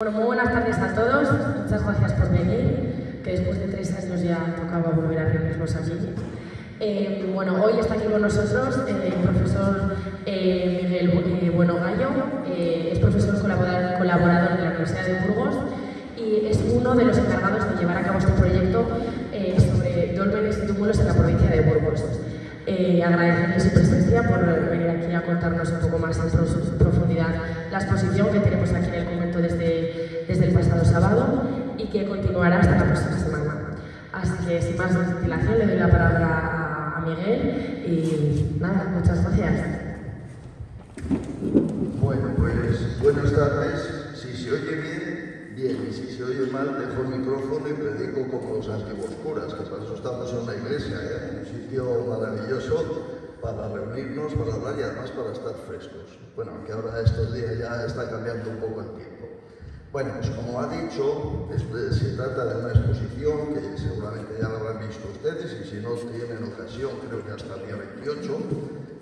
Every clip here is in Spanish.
Bueno, muy buenas tardes a todos, muchas gracias por venir, que después de 3 años ya tocaba volver a reunirnos aquí. Bueno, hoy está aquí con nosotros el profesor Miguel Bueno Gallo, es profesor colaborador de la Universidad de Burgos y es uno de los encargados de llevar a cabo este proyecto sobre dólmenes y túmulos en la provincia de Burgos. Agradecerle su presencia por venir aquí a contarnos un poco más en profundidad la exposición que tenemos aquí en el convento desde el pasado sábado y que continuará hasta la próxima semana. Así que sin más dilación le doy la palabra a Miguel y nada, muchas gracias. Bueno, pues buenas tardes. Si se oye bien, bien, y si se oye mal, dejo el micrófono y predico como los antiguos curas, que para eso estamos en una iglesia, un sitio maravilloso para reunirnos, para hablar y además para estar frescos. Bueno, aunque ahora estos días ya está cambiando un poco el tiempo. Bueno, pues como ha dicho, se trata de una exposición que seguramente ya la habrán visto ustedes y si no tienen ocasión, creo que hasta el día 28,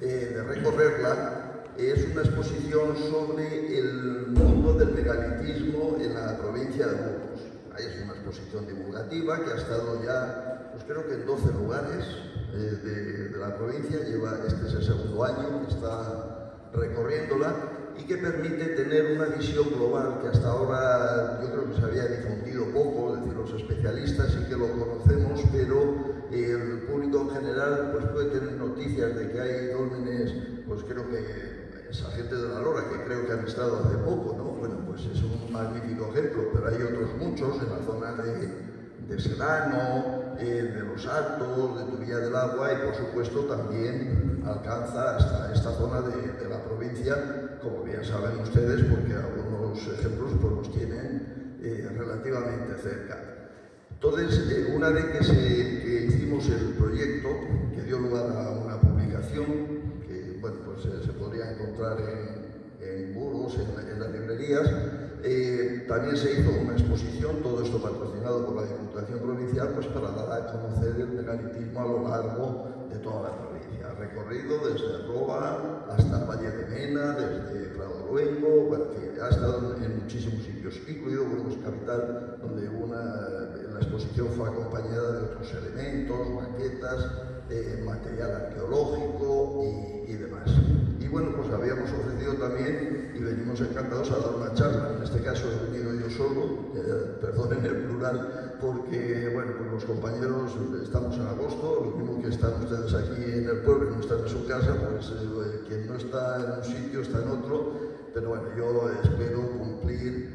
de recorrerla. Es una exposición sobre el mundo del megalitismo en la provincia de Burgos. Es una exposición divulgativa que ha estado ya, pues creo que en 12 lugares de la provincia. Este es el segundo año que está recorriéndola y que permite tener una visión global que hasta ahora yo creo que se había difundido poco, es decir, los especialistas sí que lo conocemos, pero el público en general pues puede tener noticias de que hay dólmenes, pues creo que esa gente de la Lora, que creo que han estado hace poco, ¿no? Bueno, pues es un magnífico ejemplo, pero hay otros muchos en la zona de Sedano, de Los Altos, de Tubilla del Agua y por supuesto también alcanza hasta esta zona de la provincia, como bien saben ustedes, porque algunos ejemplos pues los tienen relativamente cerca. Entonces, una vez que hicimos el proyecto, que dio lugar a una publicación, que bueno, pues, se podría encontrar en Burgos, en las librerías, también se hizo una exposición, todo esto patrocinado por la Diputación Provincial, pues para dar a conocer el megalitismo a lo largo de toda la provincia, recorrido desde Roa hasta el Valle de Mena, desde Pradoluengo, bueno, que ha estado en muchísimos sitios, incluido Burgos Capital, donde la exposición fue acompañada de otros elementos, maquetas, material arqueológico y demás. Y bueno, pues habíamos ofrecido también, y venimos encantados a dar una charla. En este caso he venido yo solo, perdonen el plural, porque bueno, pues los compañeros estamos en agosto, lo mismo que están ustedes aquí en el pueblo y no están en su casa, pues quien no está en un sitio está en otro, pero bueno, yo espero cumplir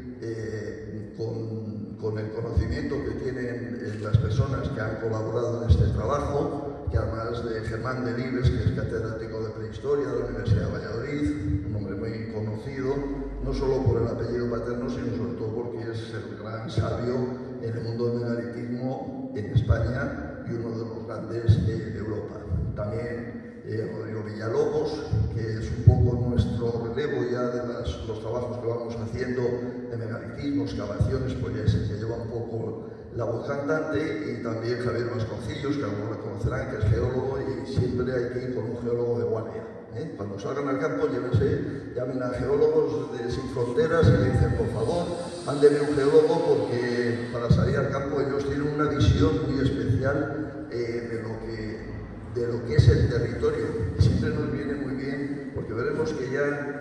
con el conocimiento que tienen las personas que han colaborado en este trabajo, que además de Germán Delibes, que es catedrático de prehistoria de la Universidad de Valladolid, un hombre muy conocido, no solo por el apellido paterno, sino sobre todo porque es el gran sabio en el mundo del megalitismo en España y uno de los grandes de Europa. También Rodrigo Villalobos, que es un poco nuestro relevo ya de los trabajos que vamos haciendo de megalitismo, excavaciones, pues ya es el que lleva un poco la voz cantante, y también Javier Vasconcillos, que algunos conocerán, que es geólogo, y siempre hay que ir con un geólogo de guardia. Cuando salgan al campo, llamen a geólogos de Sin Fronteras y le dicen, por favor, mándenme un geólogo, porque para salir al campo ellos tienen una visión muy especial de lo que es el territorio. Y siempre nos viene muy bien, porque veremos que ya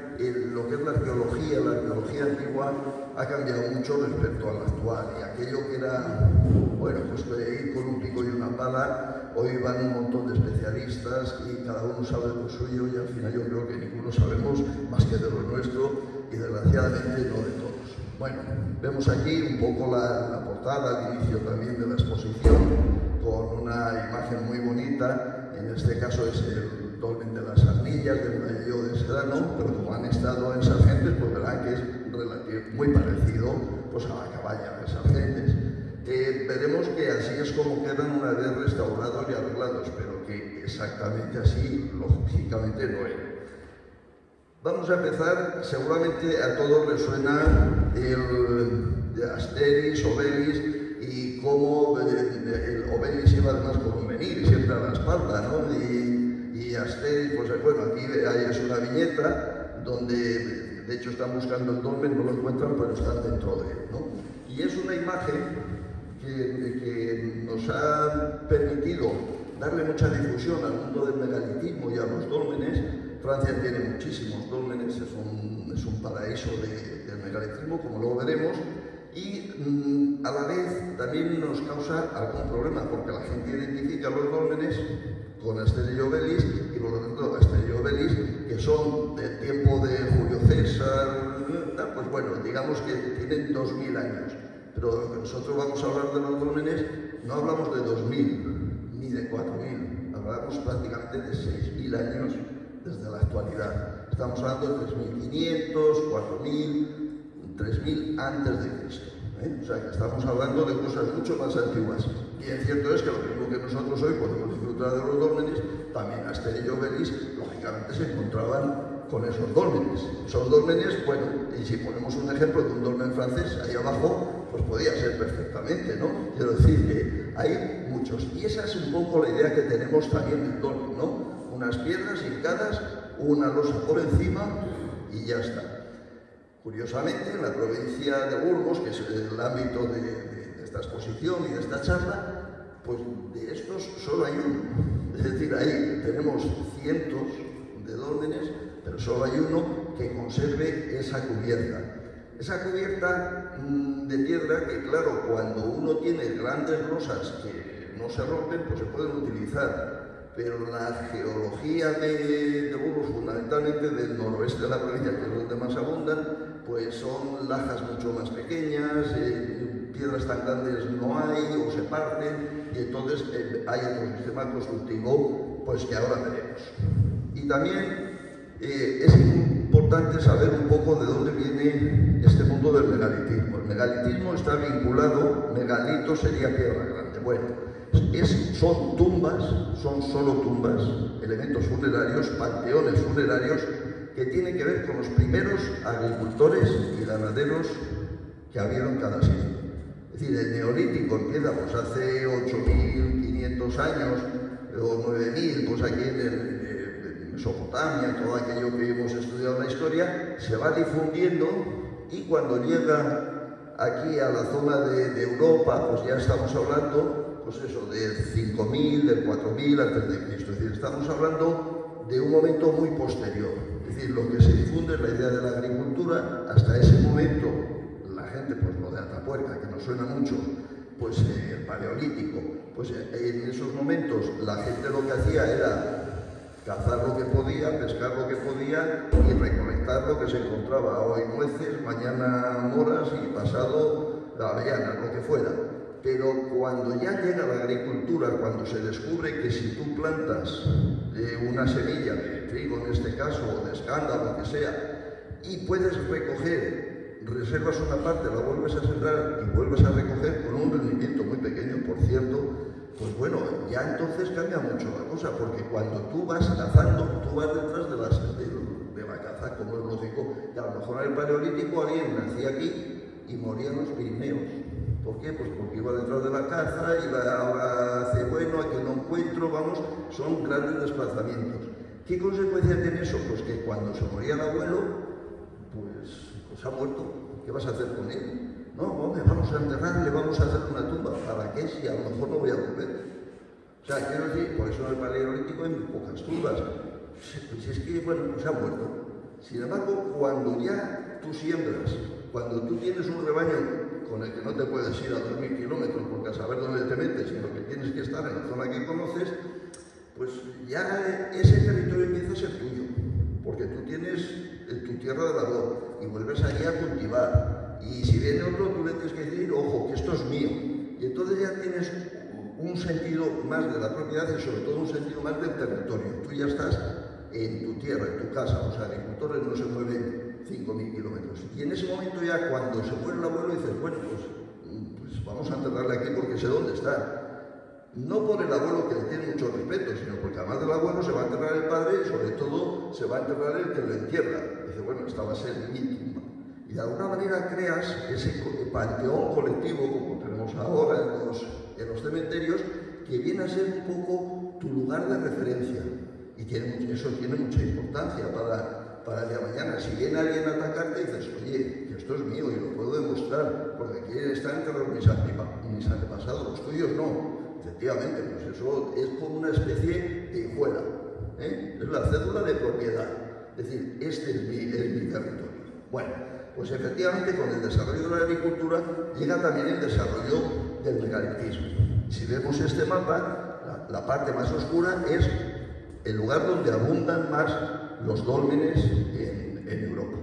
lo que es la arqueología antigua ha cambiado mucho respecto a la actual, y aquello que era, bueno, pues ir con un pico y una pala, hoy van un montón de especialistas y cada uno sabe lo suyo, y al final yo creo que ninguno sabemos más que de lo nuestro, y desgraciadamente no de todos. Bueno, vemos aquí un poco la portada, al inicio también de la exposición, con una imagen muy bonita. En este caso es el dolmen de las Arnillas, del Valle de Sedano, pero como han estado en Sargentes, pues verán que es muy parecido pues, a la caballa de Sargentes. Veremos que así es como quedan una vez restaurados y arreglados, pero que exactamente así, lógicamente, no era. Vamos a empezar, seguramente a todos les suena el de Asteris, Obelix, y cómo el Obelix iba además con un menir siempre a la espalda, ¿no? Y Asteris, pues bueno, aquí es una viñeta donde de hecho están buscando el dolmen, no lo encuentran, pero están dentro de él, ¿no? Y es una imagen que nos ha permitido darle mucha difusión al mundo del megalitismo y a los dólmenes. Francia tiene muchísimos dólmenes, es un paraíso del megalitismo, como luego veremos, y a la vez también nos causa algún problema, porque la gente identifica los dólmenes con Asterix y Obelix, y por lo tanto Asterix y Obelix, que son del tiempo de Julio César, pues bueno, digamos que tienen 2000 años. Pero nosotros vamos a hablar de los dólmenes, no hablamos de 2000 ni de 4000, hablamos prácticamente de 6000 años desde la actualidad. Estamos hablando de 3500, 4000, 3000 antes de Cristo. O sea, que estamos hablando de cosas mucho más antiguas. Y es cierto es que lo mismo que nosotros hoy podemos disfrutar de los dólmenes, también Asterix y Obelix, lógicamente, se encontraban con esos dólmenes. Son dólmenes, bueno, y si ponemos un ejemplo de un dolmen francés ahí abajo, pues podía ser perfectamente, ¿no? Quiero decir que hay muchos. Y esa es un poco la idea que tenemos también del dolmen, ¿no? Unas piedras hincadas, una losa por encima y ya está. Curiosamente, en la provincia de Burgos, que es el ámbito de esta exposición y de esta charla, pues de estos solo hay uno. Es decir, ahí tenemos cientos de dólmenes, pero solo hay uno que conserve esa cubierta. Esa cubierta de piedra que, claro, cuando uno tiene grandes losas que no se rompen, pues se pueden utilizar. Pero la geología de Burgos, fundamentalmente del noroeste de la provincia, que es donde más abundan, pues son lajas mucho más pequeñas, piedras tan grandes no hay o se parten, y entonces hay otro sistema constructivo pues que ahora veremos. Y también es importante saber un poco de dónde viene este mundo del megalitismo. El megalitismo está vinculado, megalito sería piedra grande. Bueno, son tumbas, son solo tumbas, elementos funerarios, panteones funerarios, que tienen que ver con los primeros agricultores y ganaderos que había en cada sitio. Es decir, el neolítico empieza pues hace 8500 años o 9000, pues aquí en Mesopotamia, todo aquello que hemos estudiado en la historia, se va difundiendo, y cuando llega aquí a la zona de Europa, pues ya estamos hablando, pues eso, del 5000, del 4000 antes de Cristo. Es decir, estamos hablando de un momento muy posterior. Es decir, lo que se difunde es la idea de la agricultura. Hasta ese momento, la gente, pues lo de Atapuerca, que nos suena mucho, pues el paleolítico, pues en esos momentos la gente lo que hacía era cazar lo que podía, pescar lo que podía y recolectar lo que se encontraba. Hoy nueces, mañana moras y pasado avellanas, lo que fuera. Pero cuando ya llega la agricultura, cuando se descubre que si tú plantas una semilla de trigo en este caso, o de escándalo, lo que sea, y puedes recoger, reservas una parte, la vuelves a sembrar y vuelves a recoger con un rendimiento muy pequeño, por cierto, pues bueno, ya entonces cambia mucho la cosa, porque cuando tú vas cazando, tú vas detrás de la caza, como es lógico, que a lo mejor en el paleolítico alguien nacía aquí y moría en los Pirineos. ¿Por qué? Pues porque iba detrás de la caza, ahora hace bueno, aquí no encuentro, vamos, son grandes desplazamientos. ¿Qué consecuencia tiene eso? Pues que cuando se moría el abuelo, pues ha muerto. ¿Qué vas a hacer con él? No, hombre, vamos a enterrarle, vamos a hacer una tumba. ¿Para qué? Si a lo mejor no voy a volver. O sea, quiero decir, por eso en el paleolítico hay pocas tumbas. Pues es que, bueno, pues ha muerto. Sin embargo, cuando ya tú siembras, cuando tú tienes un rebaño con el que no te puedes ir a 2000 kilómetros porque a saber dónde te metes, sino que tienes que estar en la zona que conoces, pues ya ese territorio empieza a ser tuyo, porque tú tienes tu tierra de labor y vuelves allí a cultivar. Y si viene otro, tú le tienes que decir, ojo, que esto es mío. Y entonces ya tienes un sentido más de la propiedad y sobre todo un sentido más del territorio. Tú ya estás en tu tierra, en tu casa. Los agricultores no se mueven 5000 kilómetros. Y en ese momento ya cuando se muere el abuelo dices, bueno, pues vamos a enterrarle aquí porque sé dónde está. No por el abuelo, que le tiene mucho respeto, sino porque además del abuelo se va a enterrar el padre y sobre todo se va a enterrar el que lo entierra. Dice, bueno, esta va a ser mi tumba. Y de alguna manera creas ese panteón colectivo, como tenemos ahora en los cementerios, que viene a ser un poco tu lugar de referencia. Y eso tiene mucha importancia para el día de mañana. Si viene alguien a atacarte, dices, oye, que esto es mío y lo puedo demostrar, porque aquí están enterrados mis antepasados, los tuyos no. Efectivamente, pues eso es como una especie de hijuela, ¿eh? Es la cédula de propiedad. Es decir, este es mi territorio. Bueno, pues efectivamente con el desarrollo de la agricultura llega también el desarrollo del megalitismo. Si vemos este mapa, la parte más oscura es el lugar donde abundan más los dólmenes en Europa.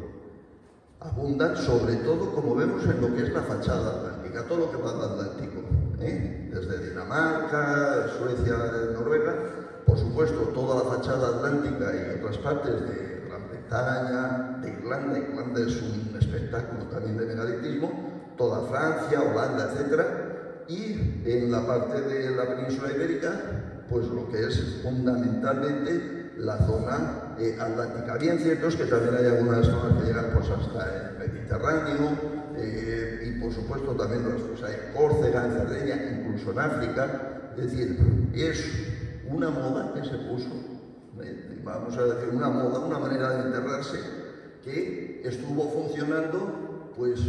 Abundan sobre todo, como vemos, en lo que es la fachada atlántica, todo lo que va al Atlántico, ¿eh? Desde Dinamarca, Suecia, Noruega, por supuesto toda la fachada atlántica y otras partes de Gran Bretaña, de Irlanda. Irlanda es un espectáculo también de megalitismo, toda Francia, Holanda, etc. Y en la parte de la península ibérica, pues lo que es fundamentalmente la zona atlántica. Bien cierto es que también hay algunas zonas que llegan pues hasta el Mediterráneo y por supuesto también pues, hay en Córcega, en Cerdeña, incluso en África. Es decir, es una moda que se puso, vamos a decir una moda, una manera de enterrarse que estuvo funcionando pues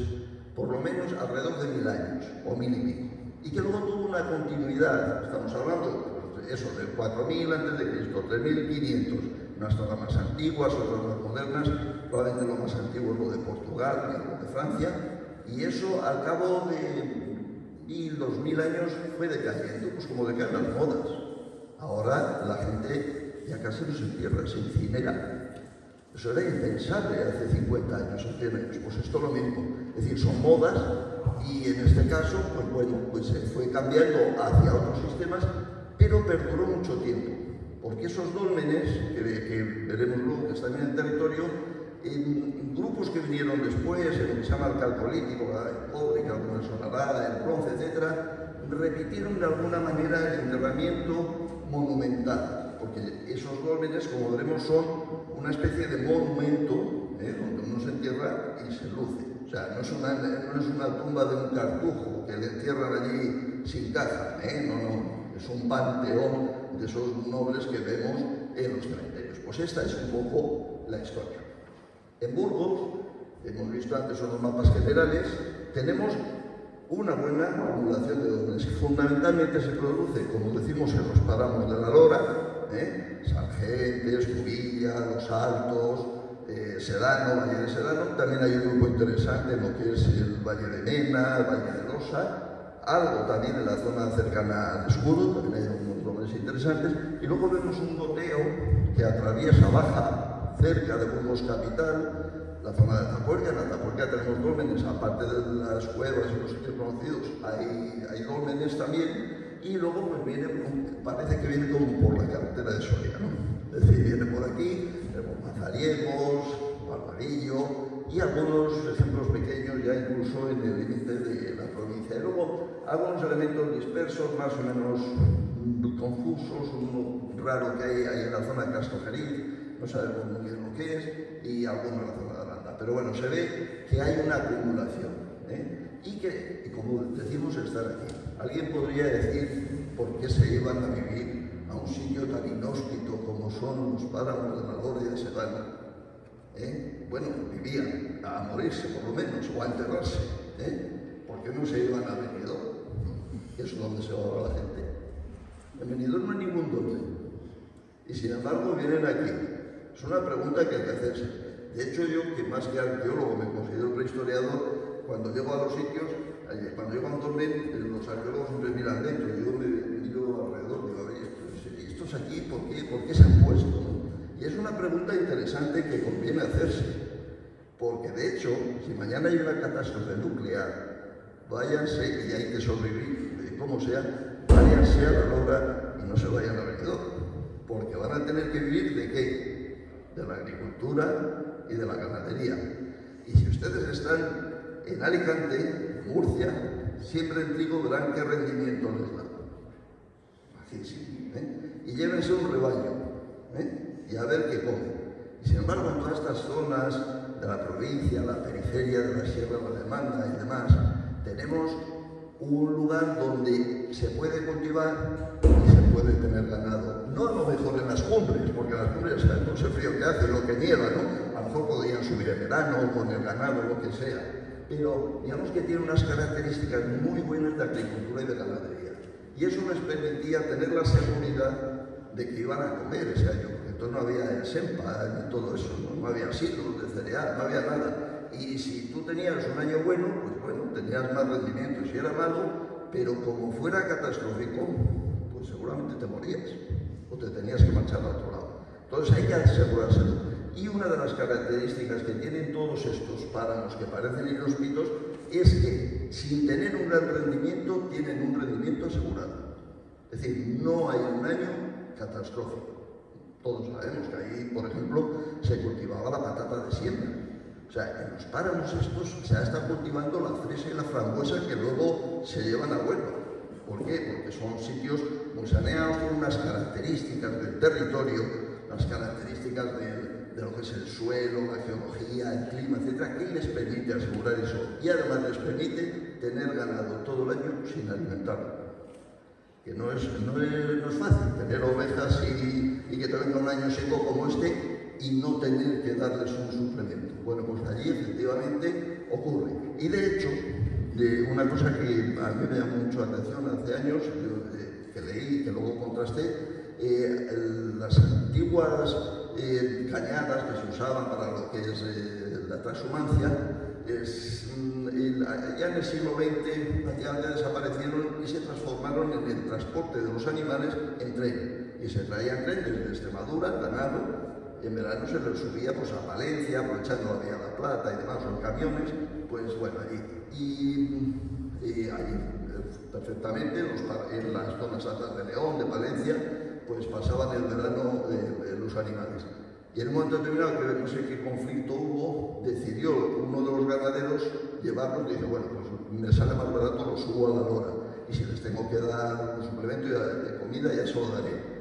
por lo menos alrededor de 1000 años o 1000 y pico, y que luego tuvo una continuidad. Estamos hablando eso de 4000 a.C., 3500, unas zonas más antiguas, otras más modernas, probablemente lo más antiguo es lo de Portugal y lo de Francia, y eso al cabo de 1000, 2000 años fue decayendo, pues como decaen las modas. Ahora la gente ya casi no se entierra, se incinera. Eso era impensable hace 50 años o 100 años, pues esto es lo mismo. Es decir, son modas y en este caso, pues bueno, pues se fue cambiando hacia otros sistemas, pero perduró mucho tiempo, porque esos dólmenes, que veremos luego que están en el territorio, en grupos que vinieron después, en lo que se llama el calcolítico, el cobre, que algunos sonará, el bronce, etc., repitieron de alguna manera el enterramiento monumental, porque esos dólmenes, como veremos, son una especie de monumento, donde uno se entierra y se luce. O sea, no es una tumba de un cartujo que le entierran allí sin caja, no. Es un panteón de esos nobles que vemos en los cementerios. Pues esta es un poco la historia. En Burgos, hemos visto antes unos mapas generales, tenemos una buena acumulación de dólmenes que fundamentalmente se produce, como decimos, en los páramos de la Lora, Sargentes, Cubilla, Los Altos, Sedano, Valle de Sedano. También hay un grupo interesante en lo que es el Valle de Mena, el Valle de Losa, algo también en la zona cercana al Escudo, también hay unos dólmenes interesantes, y luego vemos un goteo que atraviesa, baja cerca de Burgos capital, la zona de Atapuerca. En Atapuerca tenemos dólmenes, aparte de las cuevas y los sitios conocidos, hay dólmenes también, y luego pues parece que viene como por la carretera de Soria, ¿no? Es decir, viene por aquí, tenemos Mazariegos, Barbarillo, y algunos ejemplos pequeños ya incluso en el límite de la provincia. Y luego algunos elementos dispersos, más o menos confusos, uno raro que hay en la zona de Castrojeriz, no sabemos muy bien lo que es, y algunos en la zona de Aranda. Pero bueno, se ve que hay una acumulación, y que, como decimos, están aquí. Alguien podría decir por qué se iban a vivir a un sitio tan inhóspito como son los páramos de la Lora y de Sedano. Bueno, vivían a morirse por lo menos, o a enterrarse. ¿Por qué no se iban a Benidorm? Que es donde se va ahora la gente. En Benidorm no hay ningún dolmen. Y sin embargo vienen aquí. Es una pregunta que hay que hacerse. De hecho, yo, que más que arqueólogo me considero prehistoriador, cuando llego a los sitios, cuando llego a un dolmen, los arqueólogos siempre miran dentro. Yo me miro alrededor, digo, a ver, estos aquí, ¿por qué se han puesto? ¿No? Y es una pregunta interesante que conviene hacerse, porque de hecho, si mañana hay una catástrofe nuclear, váyanse, y hay que sobrevivir, como sea, váyanse a la Lora y no se vayan a Benidorm, porque van a tener que vivir ¿de qué? De la agricultura y de la ganadería. Y si ustedes están en Alicante, en Murcia, siembren trigo, verán qué rendimiento les da. Bajísimo, y llévense un rebaño, y a ver qué comen. Y sin embargo, en todas estas zonas de la provincia, la periferia de la Sierra de la Demanda y demás, tenemos un lugar donde se puede cultivar y se puede tener ganado. No a lo mejor en las cumbres, porque en las cumbres sabemos el frío que hace, lo que nieva, ¿no? a lo mejor podrían subir en verano, con el ganado, lo que sea, pero digamos que tiene unas caracterísicas muy buenas de agricultura y de ganadería. Y eso les permitía tener la seguridad de que iban a comer ese año, porque entonces no había el SEMPA ni todo eso, no había silos de cereal, no había nada. Y si tú tenías un año bueno, pues bueno, tenías más rendimiento. Si era malo, pero como fuera catastrófico, pues seguramente te morías o te tenías que marchar a otro lado. Entonces hay que asegurárselo. Y una de las características que tienen todos estos páramos que parecen inhóspitos es que, sin tener un gran rendimiento, tienen un rendimiento asegurado. Es decir, no hay un año catastrófico. Todos sabemos que ahí, por ejemplo, se cultivaba la patata de siembra. O sea, en los páramos estos se está cultivando la fresa y la frambuesa que luego se llevan a Huelva. ¿Por qué? Porque son sitios muy saneados, con unas características del territorio, las características de lo que es el suelo, la geología, el clima, etcétera, que les permite asegurar eso. Y además les permite tener ganado todo el año sin alimentarlo. Que no es fácil tener ovejas y que te venga un año seco como este y no tener que darles un suplemento. Bueno, pues allí efectivamente ocurre. Y de hecho, una cosa que a mí me llamó mucho la atención hace años, que leí, que luego contrasté, las antiguas cañadas que se usaban para lo que es la transhumancia, ya en el siglo XX ya desaparecieron y se transformaron en el transporte de los animales en tren. Y se traían trenes desde Extremadura, ganado, y en verano se les subía pues, a Valencia, aprovechando la Vía de la Plata y demás, o en camiones, pues bueno, allí. Y allí perfectamente, en las zonas altas de León, de Valencia, pues pasaban el verano los animales. Y en un momento determinado, que no sé qué conflicto hubo, decidió uno de los ganaderos llevarlos y dice, bueno, pues me sale más barato, lo subo a la lora. Y si les tengo que dar un suplemento de comida, ya se lo daré.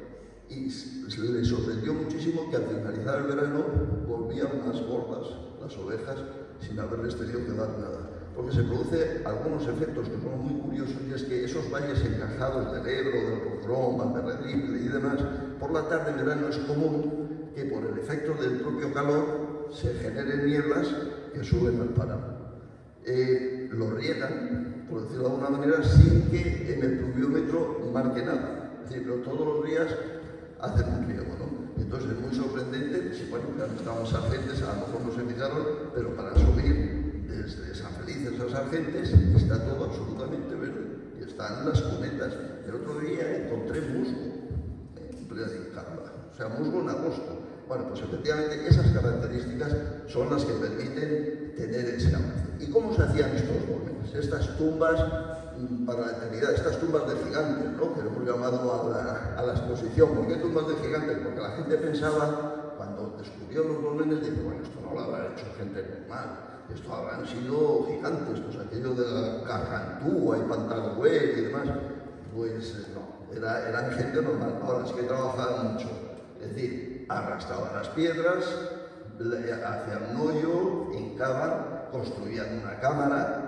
Y le sorprendió muchísimo que al finalizar el verano volvían más gordas las ovejas sin haberles tenido que dar nada. Porque se producen algunos efectos que son muy curiosos, y es que esos valles encajados del Ebro, del Rodrón, Valderredible y demás, por la tarde en verano es común que por el efecto del propio calor se generen nieblas que suben al páramo. Lo riegan, por decirlo de alguna manera, sin que en el pluviómetro marque nada. Es decir, pero todos los días hacen un riego, ¿no? Entonces es muy sorprendente, si bueno, ya estamos Sargentes, a lo mejor no se fijaron, pero para subir desde San Felices a Sargentes está todo absolutamente verde y están las cunetas. El otro día encontré musgo en plena Incambra, o sea, musgo en agosto. Bueno, pues efectivamente esas características son las que permiten tener ese avance. ¿Y cómo se hacían estos dólmenes? Estas tumbas para la eternidad, estas tumbas de gigantes, ¿no? Que hemos llamado a la exposición. ¿Por qué tumbas de gigantes? Porque la gente pensaba, cuando descubrió los dólmenes, dijo, bueno, esto no lo habrá hecho gente normal, esto habrán sido gigantes, pues aquello de la Gargantúa y Pantagruel y demás. Pues no, eran gente normal. Ahora es que trabajaban mucho, es decir, arrastraban las piedras, hacían un hoyo, hincaban, construían una cámara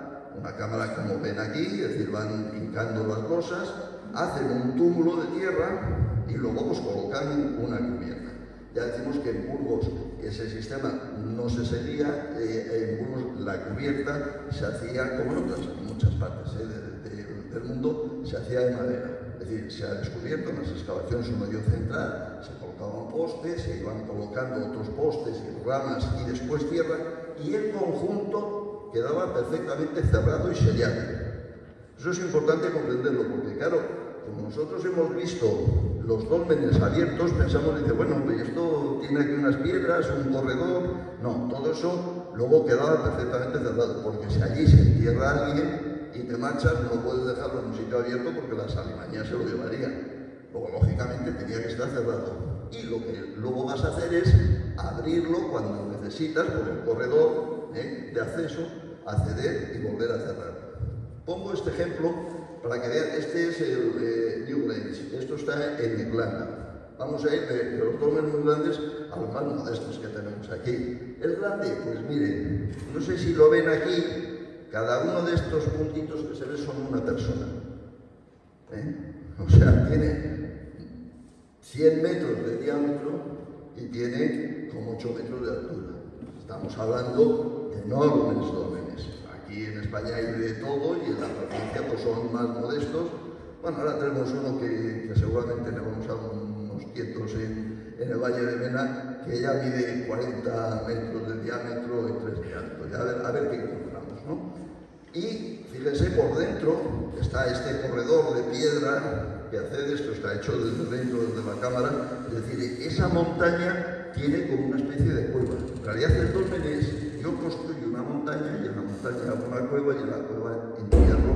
como ven aquí, es decir, van hincando las losas, hacen un túmulo de tierra y luego pues colocan una cubierta. Ya decimos que en Burgos ese sistema no se seguía, en Burgos la cubierta se hacía, como en otras muchas partes del mundo, se hacía de madera. Es decir, se ha descubierto en las excavaciones un medio central, se colocaban postes, se iban colocando otros postes y ramas y después tierra, y el conjunto quedaba perfectamente cerrado y sellado. Eso es importante comprenderlo, porque claro, como nosotros hemos visto los dólmenes abiertos, pensamos, dice, bueno, esto tiene aquí unas piedras, un corredor. No, todo eso luego quedaba perfectamente cerrado, porque si allí se entierra alguien y te marchas, no puedes dejarlo en un sitio abierto porque las alimañas se lo llevarían. Luego, lógicamente, tenía que estar cerrado. Y lo que luego vas a hacer es abrirlo cuando necesitas por el corredor de acceso, acceder y volver a cerrar. Pongo este ejemplo para que vean, este es el Newgrange, esto está en Irlanda. Vamos a ir de los dólmenes muy grandes a los más modestos que tenemos aquí. El grande, pues miren, no sé si lo ven aquí, cada uno de estos puntitos que se ven son una persona. O sea, tiene 100 metros de diámetro y tiene como 8 metros de altura. Estamos hablando de enormes dólmenes. Aquí en España hay de todo y en la provincia pues son más modestos. Bueno, ahora tenemos uno que seguramente le vamos a dar unos quietos en el Valle de Mena, que ya mide 40 metros de diámetro y 3 de alto. Ya a ver qué encontramos, ¿no? Y fíjense, por dentro está este corredor de piedra que accede, esto está hecho desde dentro, desde la cámara, es decir, esa montaña tiene como una especie de cueva. En realidad el dolmen es, yo construyo una montaña y en la montaña hago una cueva y en la cueva entierro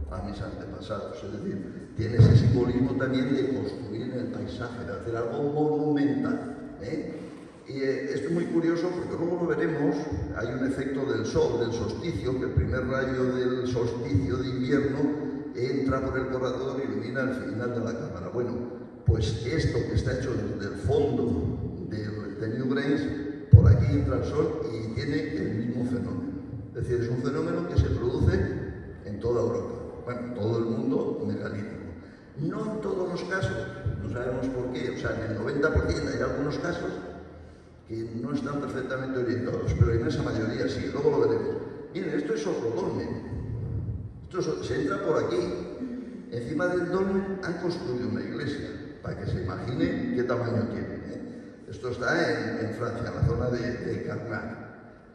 a mis antepasados. Es decir, tiene ese simbolismo también de construir en el paisaje, de hacer algo monumental, ¿eh? Y esto es muy curioso porque luego lo veremos, hay un efecto del sol, del solsticio, que el primer rayo del solsticio de invierno entra por el corredor y ilumina el final de la cámara. Bueno, pues esto que está hecho desde el fondo de Newgrange, por aquí entra el sol y tiene el mismo fenómeno. Es decir, es un fenómeno que se produce en toda Europa, bueno, todo el mundo megalítico. No en todos los casos, no sabemos por qué, o sea, en el 90% hay algunos casos que no están perfectamente orientados, pero en esa mayoría sí, luego lo veremos. Miren, esto es otro dolmen. Se entra por aquí. Encima del dolmen han construido una iglesia, para que se imaginen qué tamaño tiene, ¿eh? Esto está en Francia, en la zona de Carnac.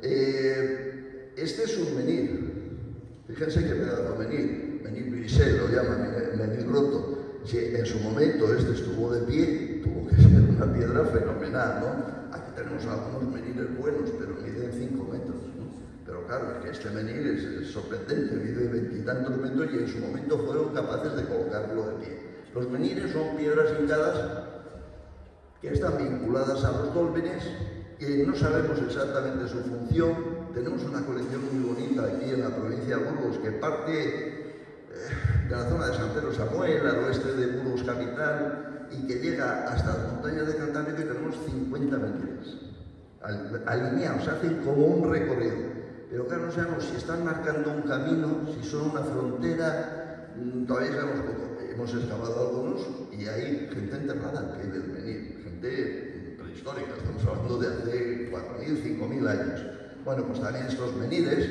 Este es un menhir. Fíjense qué pedazo de menhir. Menhir brisé lo llaman, menhir roto. Si en su momento este estuvo de pie, tuvo que ser una piedra fenomenal, ¿no? Aquí tenemos algunos menhires buenos, pero miden 5 metros, ¿no? Pero claro, es que este menhir es sorprendente, mide 20 y tantos metros y en su momento fueron capaces de colocarlo de pie. Los menhires son piedras hincadas que están vinculadas a los dólmenes, que no sabemos exactamente su función. Tenemos una colección muy bonita aquí en la provincia de Burgos que parte de la zona de San Pedro Samuel, al oeste de Burgos capital, y que llega hasta las montañas de Cantábrico y tenemos 50 menhires alineados, hacen como un recorrido. Pero claro, no sabemos si están marcando un camino, si son una frontera, todavía sabemos poco. Hemos excavado algunos y hay gente enterrada al pie del menhir, gente prehistórica, estamos hablando de hace 4.000, 5.000 años. Bueno, pues también estos menhires,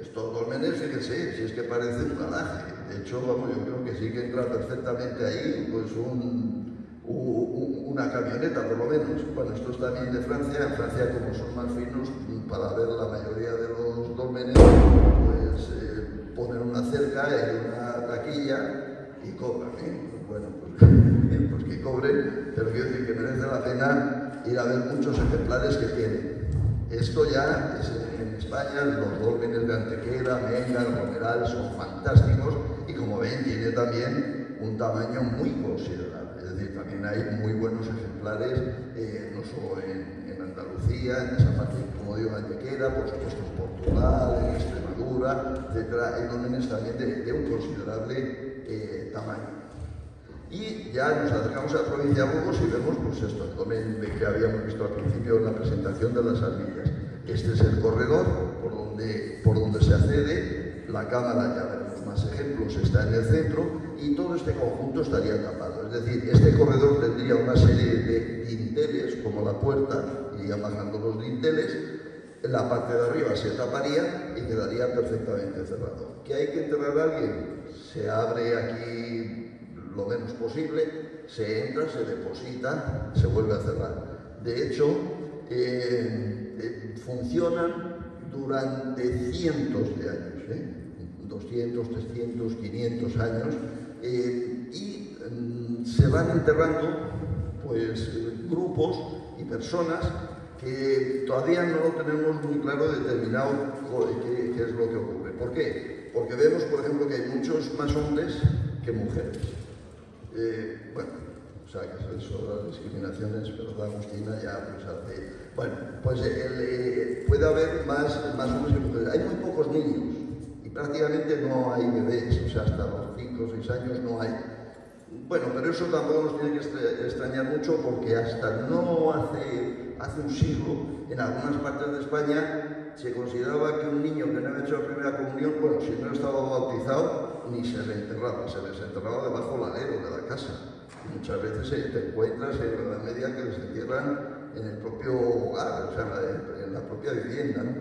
estos dolmenes, fíjense, si es que parece un garaje. De hecho, vamos, yo creo que sí que entra perfectamente ahí, pues una camioneta por lo menos. Bueno, esto es también de Francia. En Francia, como son más finos, para ver la mayoría de los dolmenes, pues ponen una cerca y una taquilla y cobran, ¿eh? Bueno, pues que cobren, pero quiero decir que merece la pena ir a ver muchos ejemplares que tienen. Esto ya es en España, los dólmenes de Antequera, Menga, Romeral son fantásticos y como ven tiene también un tamaño muy considerable. Es decir, también hay muy buenos ejemplares, no solo en Andalucía, en esa parte, como digo, Antequera, por supuesto en Portugal, en Extremadura, etc. Hay dólmenes también de un considerable tamaño. Y ya nos acercamos a la provincia de Burgos y vemos pues esto, el dolmen que habíamos visto al principio en la presentación de las armillas. Este es el corredor por donde se accede, la cámara, ya veremos más ejemplos, está en el centro y todo este conjunto estaría tapado. Es decir, este corredor tendría una serie de dinteles, como la puerta, irían bajando los dinteles, la parte de arriba se taparía y quedaría perfectamente cerrado. ¿Que hay que enterrar a alguien? Se abre aquí lo menos posible, se entra, se deposita, se vuelve a cerrar. De hecho, funcionan durante cientos de años, 200, 300, 500 años, y se van enterrando pues, grupos y personas que todavía no lo tenemos muy claro determinado qué es lo que ocurre. ¿Por qué? Porque vemos, por ejemplo, que hay muchos más hombres que mujeres. Bueno, o sea, que eso de las discriminaciones, pero Agustina ya pues hace... Bueno, pues puede haber más hombres que mujeres. Hay muy pocos niños y prácticamente no hay bebés, o sea, hasta los 5 o 6 años no hay. Bueno, pero eso tampoco nos tiene que extrañar mucho porque hasta no hace un siglo, en algunas partes de España, se consideraba que un niño que no había hecho la primera comunión, bueno, si no estaba bautizado, ni se le enterraba, se les enterraba debajo del alero de la casa. Y muchas veces te encuentras en la Edad Media que les entierran en el propio hogar, o sea, en la propia vivienda, ¿no?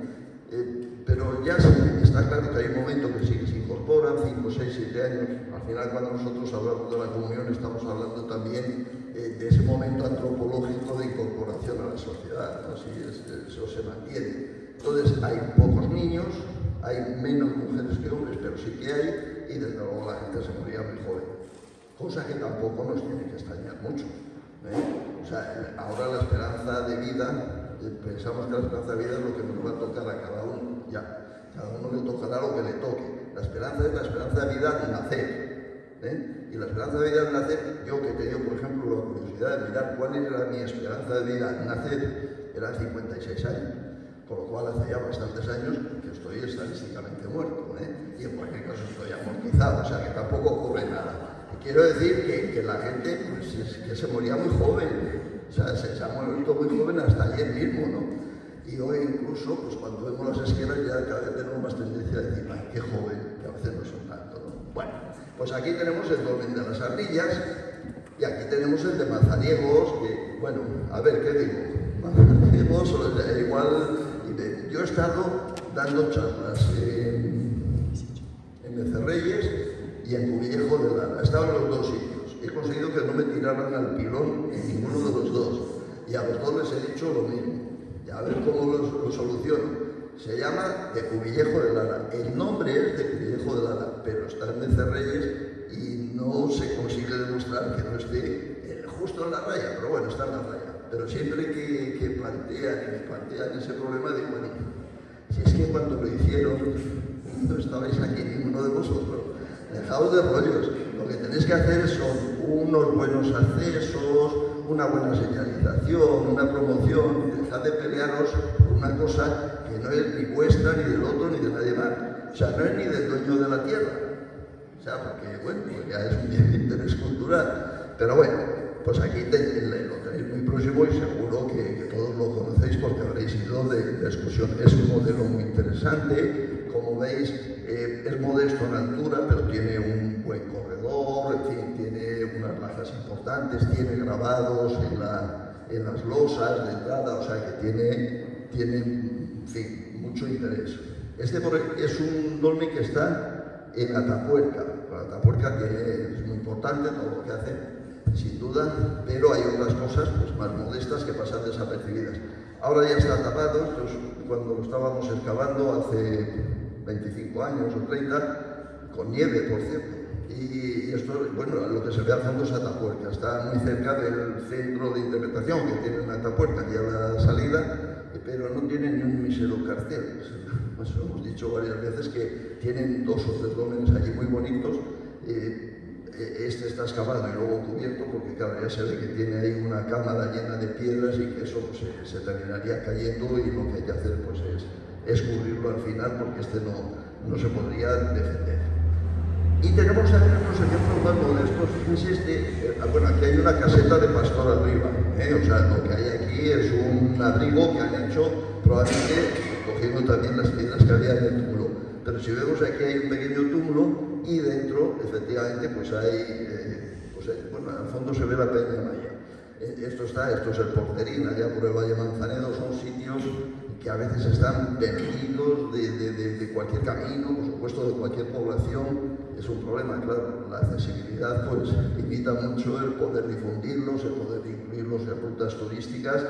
Pero ya está claro que hay un momento que sí que se incorporan, 5, 6, 7 años. Al final, cuando nosotros hablamos de la comunión, estamos hablando también de ese momento antropológico de incorporación a la sociedad, ¿no? Así eso se mantiene. Entonces, hay pocos niños, hay menos mujeres que hombres, pero sí que hay, y desde luego la gente se moría muy joven. Cosa que tampoco nos tiene que extrañar mucho, ¿eh? O sea, ahora la esperanza de vida, pensamos que la esperanza de vida es lo que nos va a tocar a cada uno, ya, cada uno le tocará lo que le toque. La esperanza es la esperanza de vida de nacer, ¿eh? Y la esperanza de vida de nacer, yo que he tenido, por ejemplo, la curiosidad de mirar cuál era mi esperanza de vida de nacer, eran 56 años, con lo cual hace ya bastantes años que estoy estadísticamente muerto, ¿eh? Y en cualquier caso estoy amortizado, o sea que tampoco ocurre nada. Quiero decir que la gente pues, es que se moría muy joven, o sea, se ha muerto muy joven hasta ayer mismo, ¿no? Y hoy incluso, pues cuando vemos las esquelas ya cada vez tenemos más tendencia a decir, ay, qué joven, que a veces no son tanto, ¿no? Bueno, pues aquí tenemos el dolmen de las ardillas y aquí tenemos el de Mazariegos, que, bueno, a ver, ¿qué digo? Mazariegos, igual, yo he estado dando charlas en Becerreyes y en Cubillejo de Lara. He estado en los dos sitios. He conseguido que no me tiraran al pilón en ninguno de los dos. Y a los dos les he dicho lo mismo. Y a ver cómo lo soluciono. Se llama de Cubillejo de Lara. El nombre es de Cubillejo de Lara, pero está en Becerreyes y no se consigue demostrar que no esté justo en la raya. Pero bueno, está en la raya. Pero siempre que plantean ese problema, digo, bueno, si es que cuando lo hicieron no estabais aquí ninguno de vosotros. Dejaos de rollos, lo que tenéis que hacer son unos buenos accesos, una buena señalización, una promoción, dejad de pelearos por una cosa que no es ni vuestra, ni del otro, ni de nadie más. O sea, no es ni del dueño de la tierra. O sea, porque, bueno, pues ya es un bien de interés cultural. Pero bueno, pues aquí lo tenéis muy próximo y seguro que todos lo conocéis porque habréis ido de excursión. Es un modelo muy interesante. Como veis, es modesto en altura, pero tiene un buen corredor, en fin, tiene unas lajas importantes, tiene grabados en las losas de entrada, o sea que tiene en fin, mucho interés. Este es un dolmen que está en Atapuerca. Atapuerca es muy importante todo lo que hace, sin duda, pero hay otras cosas pues, más modestas que pasan desapercibidas. Ahora ya está tapado, esto es cuando lo estábamos excavando hace 25 años o 30, con nieve, por cierto. Y esto, bueno, lo que se ve al fondo es Atapuerca, está muy cerca del centro de interpretación que tiene en Atapuerca, ya la salida, pero no tiene ni un mísero cartel. Pues hemos dicho varias veces que tienen 2 o 3 dólmenes allí muy bonitos. Este está excavado y luego cubierto porque claro, ya se ve que tiene ahí una cámara llena de piedras y que eso pues, se terminaría cayendo y lo que hay que hacer pues es cubrirlo al final porque este no se podría defender. Y tenemos también unos ejemplos más modestos. Fíjense, bueno, aquí hay una caseta de pastor arriba, o sea, lo que hay aquí es un abrigo que han hecho probablemente cogiendo también las piedras que había en el túmulo. Pero si vemos aquí hay un pequeño túmulo y dentro, efectivamente, pues hay, bueno, al fondo se ve la Peña Maya. Esto es el Porterín, allá por el Valle Manzanedo, son sitios que a veces están perdidos de cualquier camino, por supuesto de cualquier población. Es un problema, claro, la accesibilidad pues limita mucho el poder difundirlos, el poder incluirlos en rutas turísticas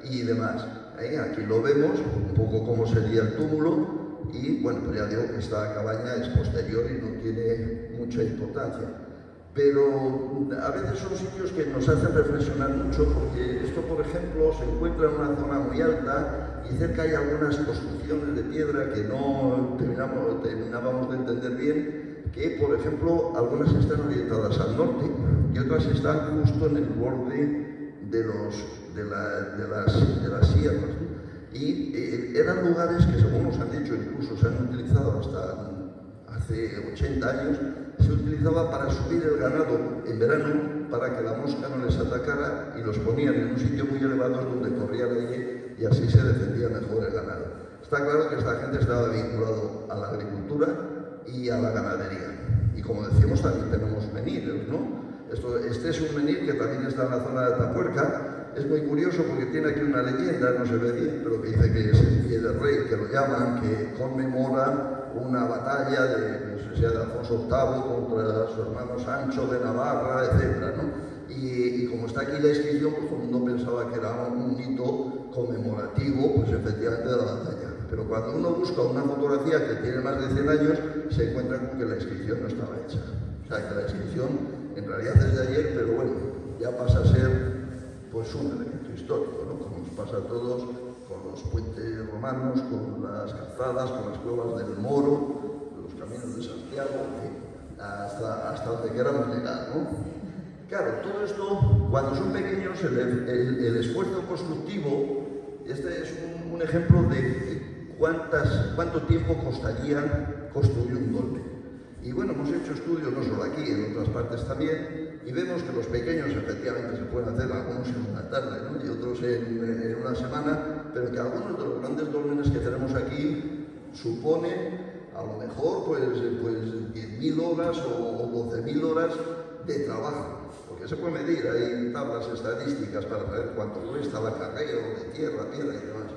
y demás. Aquí lo vemos, un poco cómo sería el túmulo. Y bueno, pues ya digo que esta cabaña es posterior y no tiene mucha importancia. Pero a veces son sitios que nos hacen reflexionar mucho porque esto, por ejemplo, se encuentra en una zona muy alta y cerca hay algunas construcciones de piedra que no terminábamos de entender bien, que, por ejemplo, algunas están orientadas al norte y otras están justo en el borde de las sierras. Y eran lugares que, según nos han dicho, incluso se han utilizado hasta hace 80 años, se utilizaba para subir el ganado en verano, para que la mosca no les atacara, y los ponían en un sitio muy elevado donde corría el aire y así se defendía mejor el ganado. Está claro que esta gente estaba vinculado a la agricultura y a la ganadería. Y como decíamos, también tenemos meniles, ¿no? Este es un menil que también está en la zona de Atapuerca. es muy curioso porque tiene aquí una leyenda, no se ve bien, pero que dice que es el pie del rey, que lo llaman, que conmemora una batalla de, no sé si de Alfonso VIII contra su hermano Sancho de Navarra, etc., ¿no? Y como está aquí la inscripción, pues todo el mundo pensaba que era un hito conmemorativo, pues efectivamente, de la batalla. Pero cuando uno busca una fotografía que tiene más de 100 años, se encuentra con que la inscripción no estaba hecha. O sea, que la inscripción en realidad es de ayer, pero bueno, ya pasa a ser pues un elemento histórico, ¿no? Como nos pasa a todos con los puentes romanos, con las calzadas, con las cuevas del Moro, los caminos de Santiago, hasta donde queramos llegar, ¿no? Claro, todo esto, cuando son pequeños, el esfuerzo constructivo, este es un ejemplo de cuánto tiempo costaría construir un dolmen. Y bueno, hemos hecho estudios no solo aquí, en otras partes también, y vemos que los pequeños efectivamente se pueden hacer, algunos en una tarde, ¿no? Y otros en una semana, pero que algunos de los grandes dólmenes que tenemos aquí suponen a lo mejor pues 10.000 horas o 12.000 horas de trabajo. Porque se puede medir, hay tablas estadísticas para saber cuánto cuesta el acarreo de tierra, piedra y demás.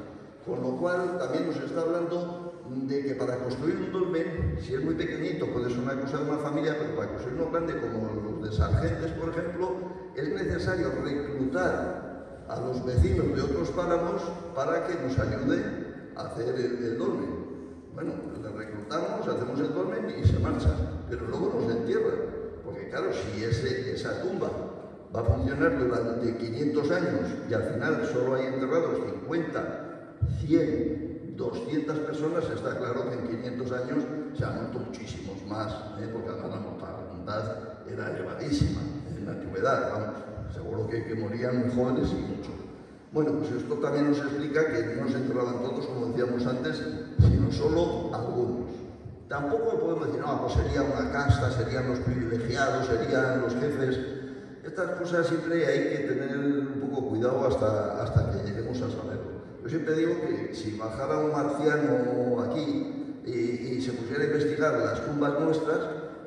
Con lo cual también nos está hablando de que para construir un dolmen, si es muy pequeñito, puede ser una cosa de una familia, pero para construir uno grande como los de Sargentes, por ejemplo, es necesario reclutar a los vecinos de otros páramos para que nos ayuden a hacer el dolmen. Bueno, les reclutamos, hacemos el dolmen y se marchan, pero luego nos entierran. Porque claro, si esa tumba va a funcionar durante 500 años y al final solo hay enterrados 50, 100, 200 personas, está claro que en 500 años se han muerto muchísimos más, porque además la mortalidad era elevadísima en la antigüedad, vamos, seguro que morían muy jóvenes y mucho. Bueno, pues esto también nos explica que no se enterraban todos, como decíamos antes, sino solo algunos. Tampoco podemos decir, no, pues sería una casta, serían los privilegiados, serían los jefes. Estas cosas siempre hay que tener un poco cuidado hasta que lleguemos a saberlo. Yo siempre digo que si bajara un marciano aquí y se pusiera a investigar las tumbas nuestras,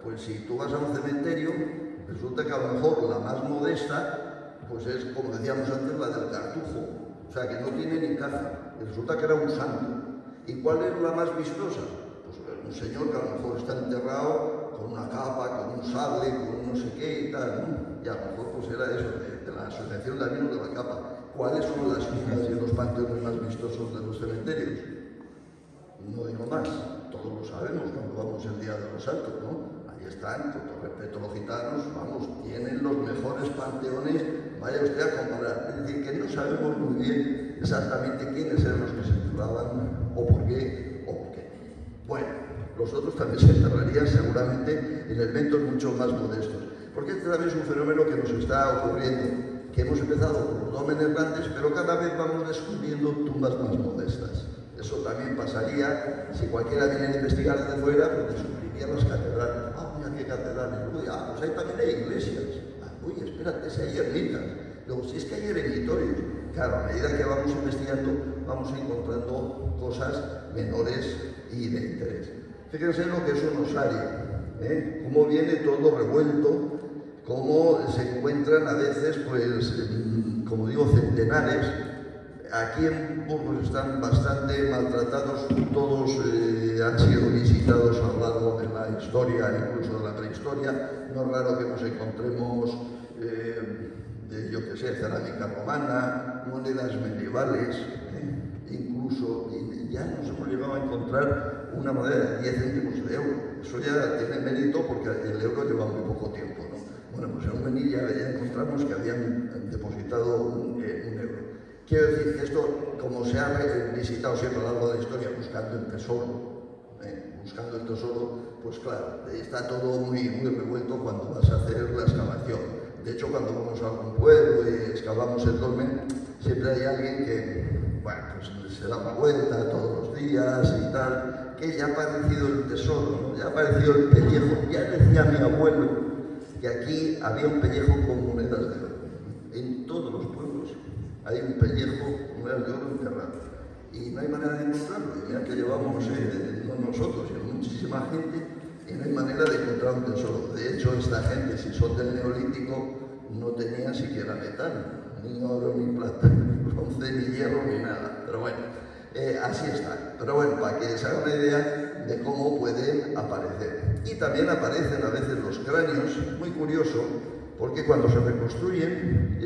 pues si tú vas a un cementerio, resulta que a lo mejor la más modesta, pues es, como decíamos antes, la del Cartujo. O sea, que no tiene ni caja. Y resulta que era un santo. ¿Y cuál es la más vistosa? Un señor que a lo mejor está enterrado con una capa, con un sable, con no sé qué y tal, ¿no? Y a lo mejor pues era eso, de la asociación de amigos de la capa. ¿Cuáles son las tumbas y los panteones más vistosos de los cementerios? No digo más, todos lo sabemos cuando vamos el Día de los Santos, ¿no? Ahí están, con todo respeto los gitanos, vamos, tienen los mejores panteones, vaya usted a comparar. Es decir, que no sabemos muy bien exactamente quiénes eran los que se enterraban o por qué. Bueno, los otros también se enterrarían seguramente en elementos mucho más modestos. Porque este también es un fenómeno que nos está ocurriendo, que hemos empezado con los dólmenes grandes, pero cada vez vamos descubriendo tumbas más modestas. Eso también pasaría si cualquiera viniera a investigar desde fuera, pues descubriría las catedrales. Ah, mira qué catedrales. Uy, pues ahí también hay iglesias. Uy, espérate, si hay ermitas. Luego, si es que hay eremitorios. Claro, a medida que vamos investigando, vamos encontrando cosas menores y de interés. Fíjense lo que eso nos haría, cómo viene todo revuelto, cómo se encuentran a veces, pues, como digo, centenares. Aquí en Burgos están bastante maltratados, todos han sido visitados a lo largo de la historia, incluso de la prehistoria. No es raro que nos encontremos, yo qué sé, cerámica romana, monedas medievales, incluso ya nos hemos llegado a encontrar una moneda de 10 céntimos de euro. Eso ya tiene mérito porque el euro lleva muy poco tiempo, ¿no? Bueno, pues en un menil ya encontramos que habían depositado un euro. Quiero decir que esto, como se ha visitado siempre a lo largo de la historia buscando el tesoro, pues claro, está todo muy revuelto cuando vas a hacer la excavación. De hecho, cuando vamos a algún pueblo y excavamos el dolmen, siempre hay alguien que, bueno, pues se da una vuelta todos los días y tal, que ya ha aparecido el tesoro, ¿no? Ya ha aparecido el pellejo. Ya decía mi abuelo que aquí había un pellejo con monedas de oro. En todos los pueblos hay un pellejo con monedas de oro enterrado. Y no hay manera de encontrarlo. Y mira que llevamos, no nosotros, sino muchísima gente, y no hay manera de encontrar un tesoro. De hecho, esta gente, si son del Neolítico, no tenían siquiera metal. ni oro, ni plata, ni bronce, ni hierro, ni nada. Pero bueno, así está. Pero bueno, para que se haga una idea de cómo pueden aparecer. Y también aparecen a veces los cráneos, muy curioso, porque cuando se reconstruyen,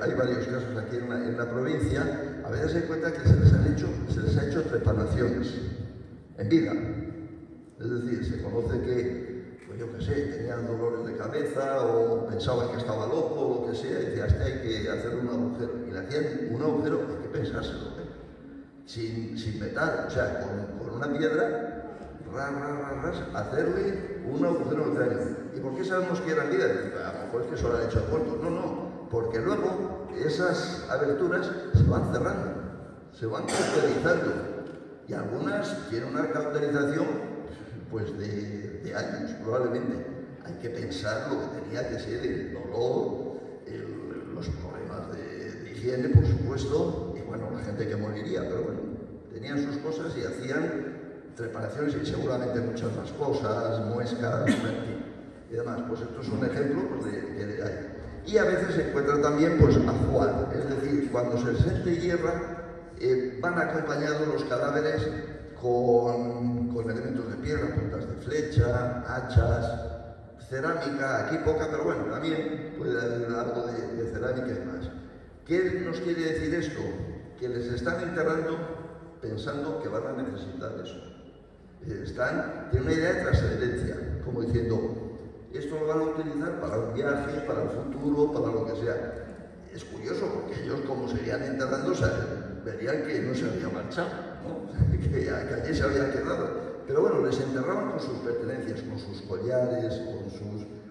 hay varios casos aquí en la provincia, a veces se encuentra que se les ha hecho trepanaciones en vida. Es decir, se conoce que, pues yo qué sé, tenían dolores de cabeza o pensaban que estaba loco o lo que sea, y decía, hasta hay que hacer un agujero. Y le hacían un agujero, hay que pensárselo, sin metal, o sea, con una piedra, hacerle un agujero en el cráneo. ¿Y por qué sabemos que eran vidas? A lo mejor es que eso lo han hecho a muertos. No, porque luego esas aberturas se van cerrando, se van cauterizando. Y algunas tienen una cauterización pues de años, probablemente. Hay que pensar lo que tenía que ser el dolor, los problemas de higiene, por supuesto, y bueno, la gente que moriría, pero bueno, tenían sus cosas y hacían preparaciones y seguramente muchas más cosas, muescas, y demás. Pues esto es un ejemplo pues, de ahí. Y a veces se encuentra también pues ajuar, es decir, cuando se les entierra, van acompañados los cadáveres con elementos de piedra, puntas de flecha, hachas, cerámica, aquí poca, pero bueno, también puede haber algo de cerámica y más. ¿Qué nos quiere decir esto? Que les están enterrando pensando que van a necesitar eso. Tienen una idea de trascendencia, como diciendo, esto lo van a utilizar para un viaje, para el futuro, para lo que sea. Es curioso porque ellos, como seguían enterrando, verían que no se había marchado, ¿no? que allí se había quedado. Pero bueno, les enterraban con sus pertenencias, con sus collares,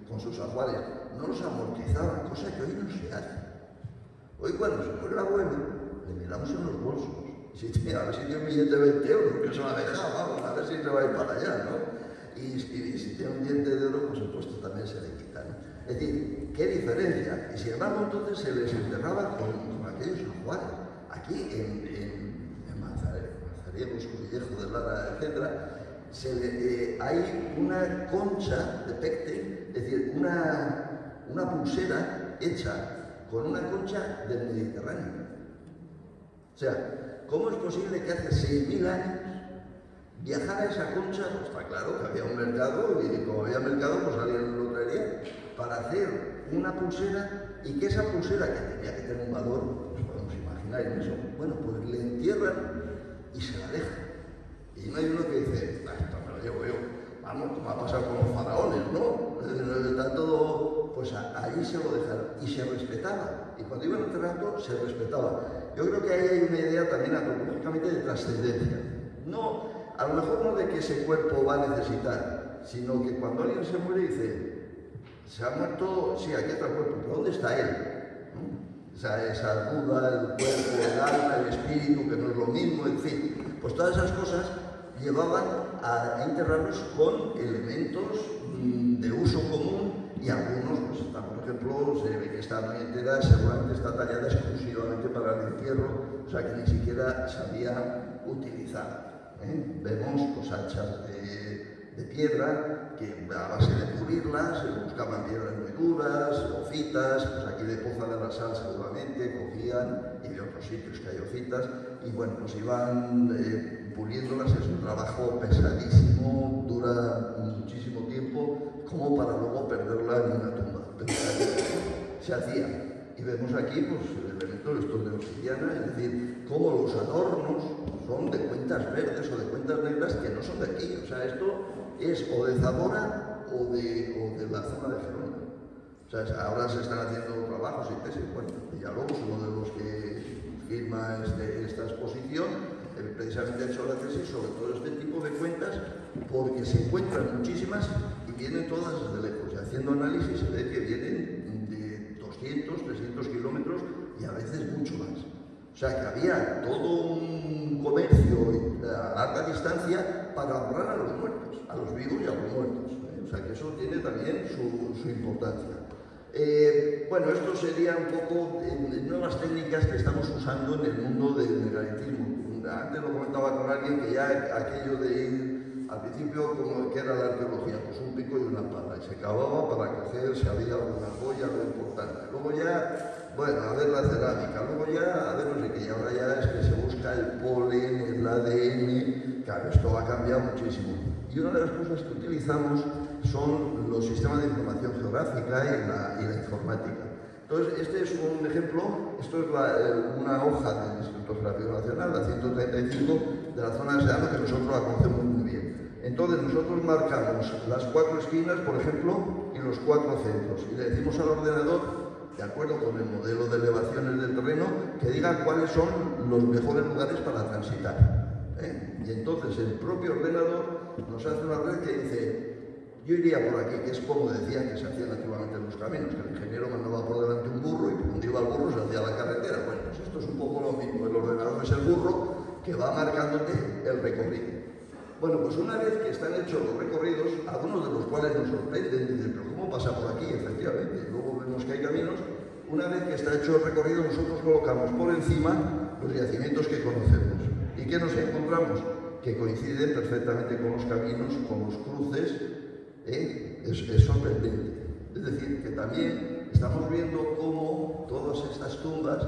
con sus ajuares. No los amortizaban, cosa que hoy no se hace. Hoy cuando se muere el abuelo, le miramos en los bolsos. A ver si tiene un billete de 20 euros, que se lo ha dejado, vamos, a ver si se va a ir para allá, ¿no? Y si tiene un diente de oro, por supuesto, también se le quita, ¿no? Es decir, ¿qué diferencia? Y sin embargo, entonces se les enterraba con aquellos ajuares. Aquí en Mazariegos, Cuvillejo de Lara, etc., hay una concha de pecten, es decir, una pulsera hecha con una concha del Mediterráneo. O sea, ¿cómo es posible que hace 6.000 años viajara esa concha? Pues está claro que había un mercado y como había mercado, pues alguien lo traería para hacer una pulsera y que esa pulsera, que tenía que tener un valor, pues podemos imaginar en eso, bueno, pues le entierran y se la dejan. Y no hay uno que dice, esto me lo llevo yo, vamos, como ha pasado con los faraones, ¿no? Está todo, pues allí se lo dejaron y se respetaba. Y cuando iban enterrando, se respetaba. Yo creo que ahí hay una idea también antropológicamente de trascendencia. No, a lo mejor no de que ese cuerpo va a necesitar, sino que cuando alguien se muere dice, se ha muerto, sí, aquí está el cuerpo, pero ¿dónde está él? ¿No? O sea, esa duda, el cuerpo, el alma, el espíritu, que no es lo mismo, en fin. Pues todas esas cosas llevaban a enterrarlos con elementos de uso común y algunos, pues está, por ejemplo, se ve que está muy entera, seguramente está tallada exclusivamente para el entierro, o sea que ni siquiera se había utilizado. Vemos pues, hachas de piedra que a base de pulirlas se buscaban piedras muy duras, hojitas, pues aquí de Poza de la Sal seguramente cogían y de otros sitios que hay hojitas y bueno, pues iban puliéndolas. Es un trabajo pesadísimo, dura muchísimo tiempo como para luego perderla en una tumba, pero se hacía. Y vemos aquí pues, elementos estos de obsidiana, es decir, cómo los adornos son de cuentas verdes o de cuentas negras que no son de aquí. O sea, esto es o de Zamora o de la zona de Gerona. O sea, ahora se están haciendo trabajos y tesis. Bueno, Villalobos, uno de los que firma esta exposición, precisamente ha hecho la tesis sobre todo este tipo de cuentas porque se encuentran muchísimas y vienen todas desde lejos. Y haciendo análisis se ve que vienen de 200, 300 kilómetros y a veces mucho más. O sea que había todo un comercio a larga distancia para honrar a los muertos, a los vivos y a los muertos. O sea que eso tiene también su importancia. Bueno, esto sería un poco nuevas técnicas que estamos usando en el mundo del megalitismo. Antes lo comentaba con alguien que ya aquello de ir al principio como que era la arqueología, pues un pico y una pala, y se cavaba para coger si había alguna joya, lo importante. Luego ya Bueno, a ver la cerámica, luego ya, a ver no sé qué, y ahora ya es que se busca el polen, el ADN, claro, esto ha cambiado muchísimo. Y una de las cosas que utilizamos son los sistemas de información geográfica y la informática. Entonces, este es un ejemplo, esto es una hoja del Instituto Geográfico Nacional, la 135, de la zona de Sedano, que nosotros la conocemos muy bien. Entonces, nosotros marcamos las 4 esquinas, por ejemplo, y los 4 centros, y le decimos al ordenador, de acuerdo con el modelo de elevaciones del terreno, que diga cuáles son los mejores lugares para transitar. Y entonces el propio ordenador nos hace una red que dice, yo iría por aquí, que es como decían que se hacían antiguamente los caminos, que el ingeniero mandaba por delante un burro y por donde iba el burro se hacía la carretera. Bueno, pues esto es un poco lo mismo, el ordenador es el burro que va marcándote el recorrido. Bueno, pues una vez que están hechos los recorridos, algunos de los cuales nos sorprenden, dicen, pero ¿cómo pasa por aquí? Efectivamente, luego vemos que hay caminos. Una vez que está hecho el recorrido, nosotros colocamos por encima los yacimientos que conocemos. ¿Y qué nos encontramos? Que coinciden perfectamente con los caminos, con los cruces. Es sorprendente. Es decir, que también estamos viendo cómo todas estas tumbas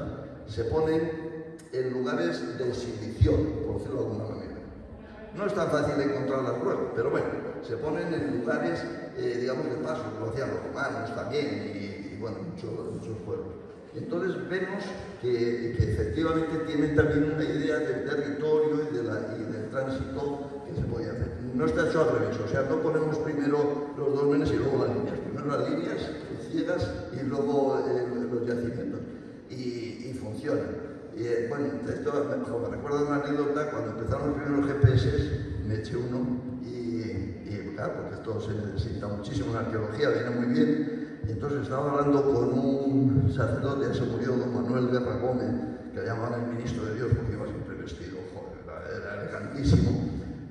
se ponen en lugares de exhibición, por decirlo de alguna manera. No es tan fácil encontrarlas luego, pero bueno, se ponen en lugares, digamos, de paso, que lo hacían los romanos también, y bueno, muchos pueblos. Entonces vemos que efectivamente tienen también una idea del territorio y del tránsito que se podía hacer. No está hecho al revés, o sea, no ponemos primero los dólmenes y luego las líneas. Primero las líneas ciegas y luego los yacimientos. Y funciona. Bueno, esto me recuerda una anécdota, cuando empezaron los primeros GPS, me eché uno y claro, porque esto se necesita muchísimo en arqueología, viene muy bien. Y entonces estaba hablando con un sacerdote, ya se murió, don Manuel Guerra Gómez, que le llamaban el ministro de Dios porque iba siempre vestido, joder, era elegantísimo.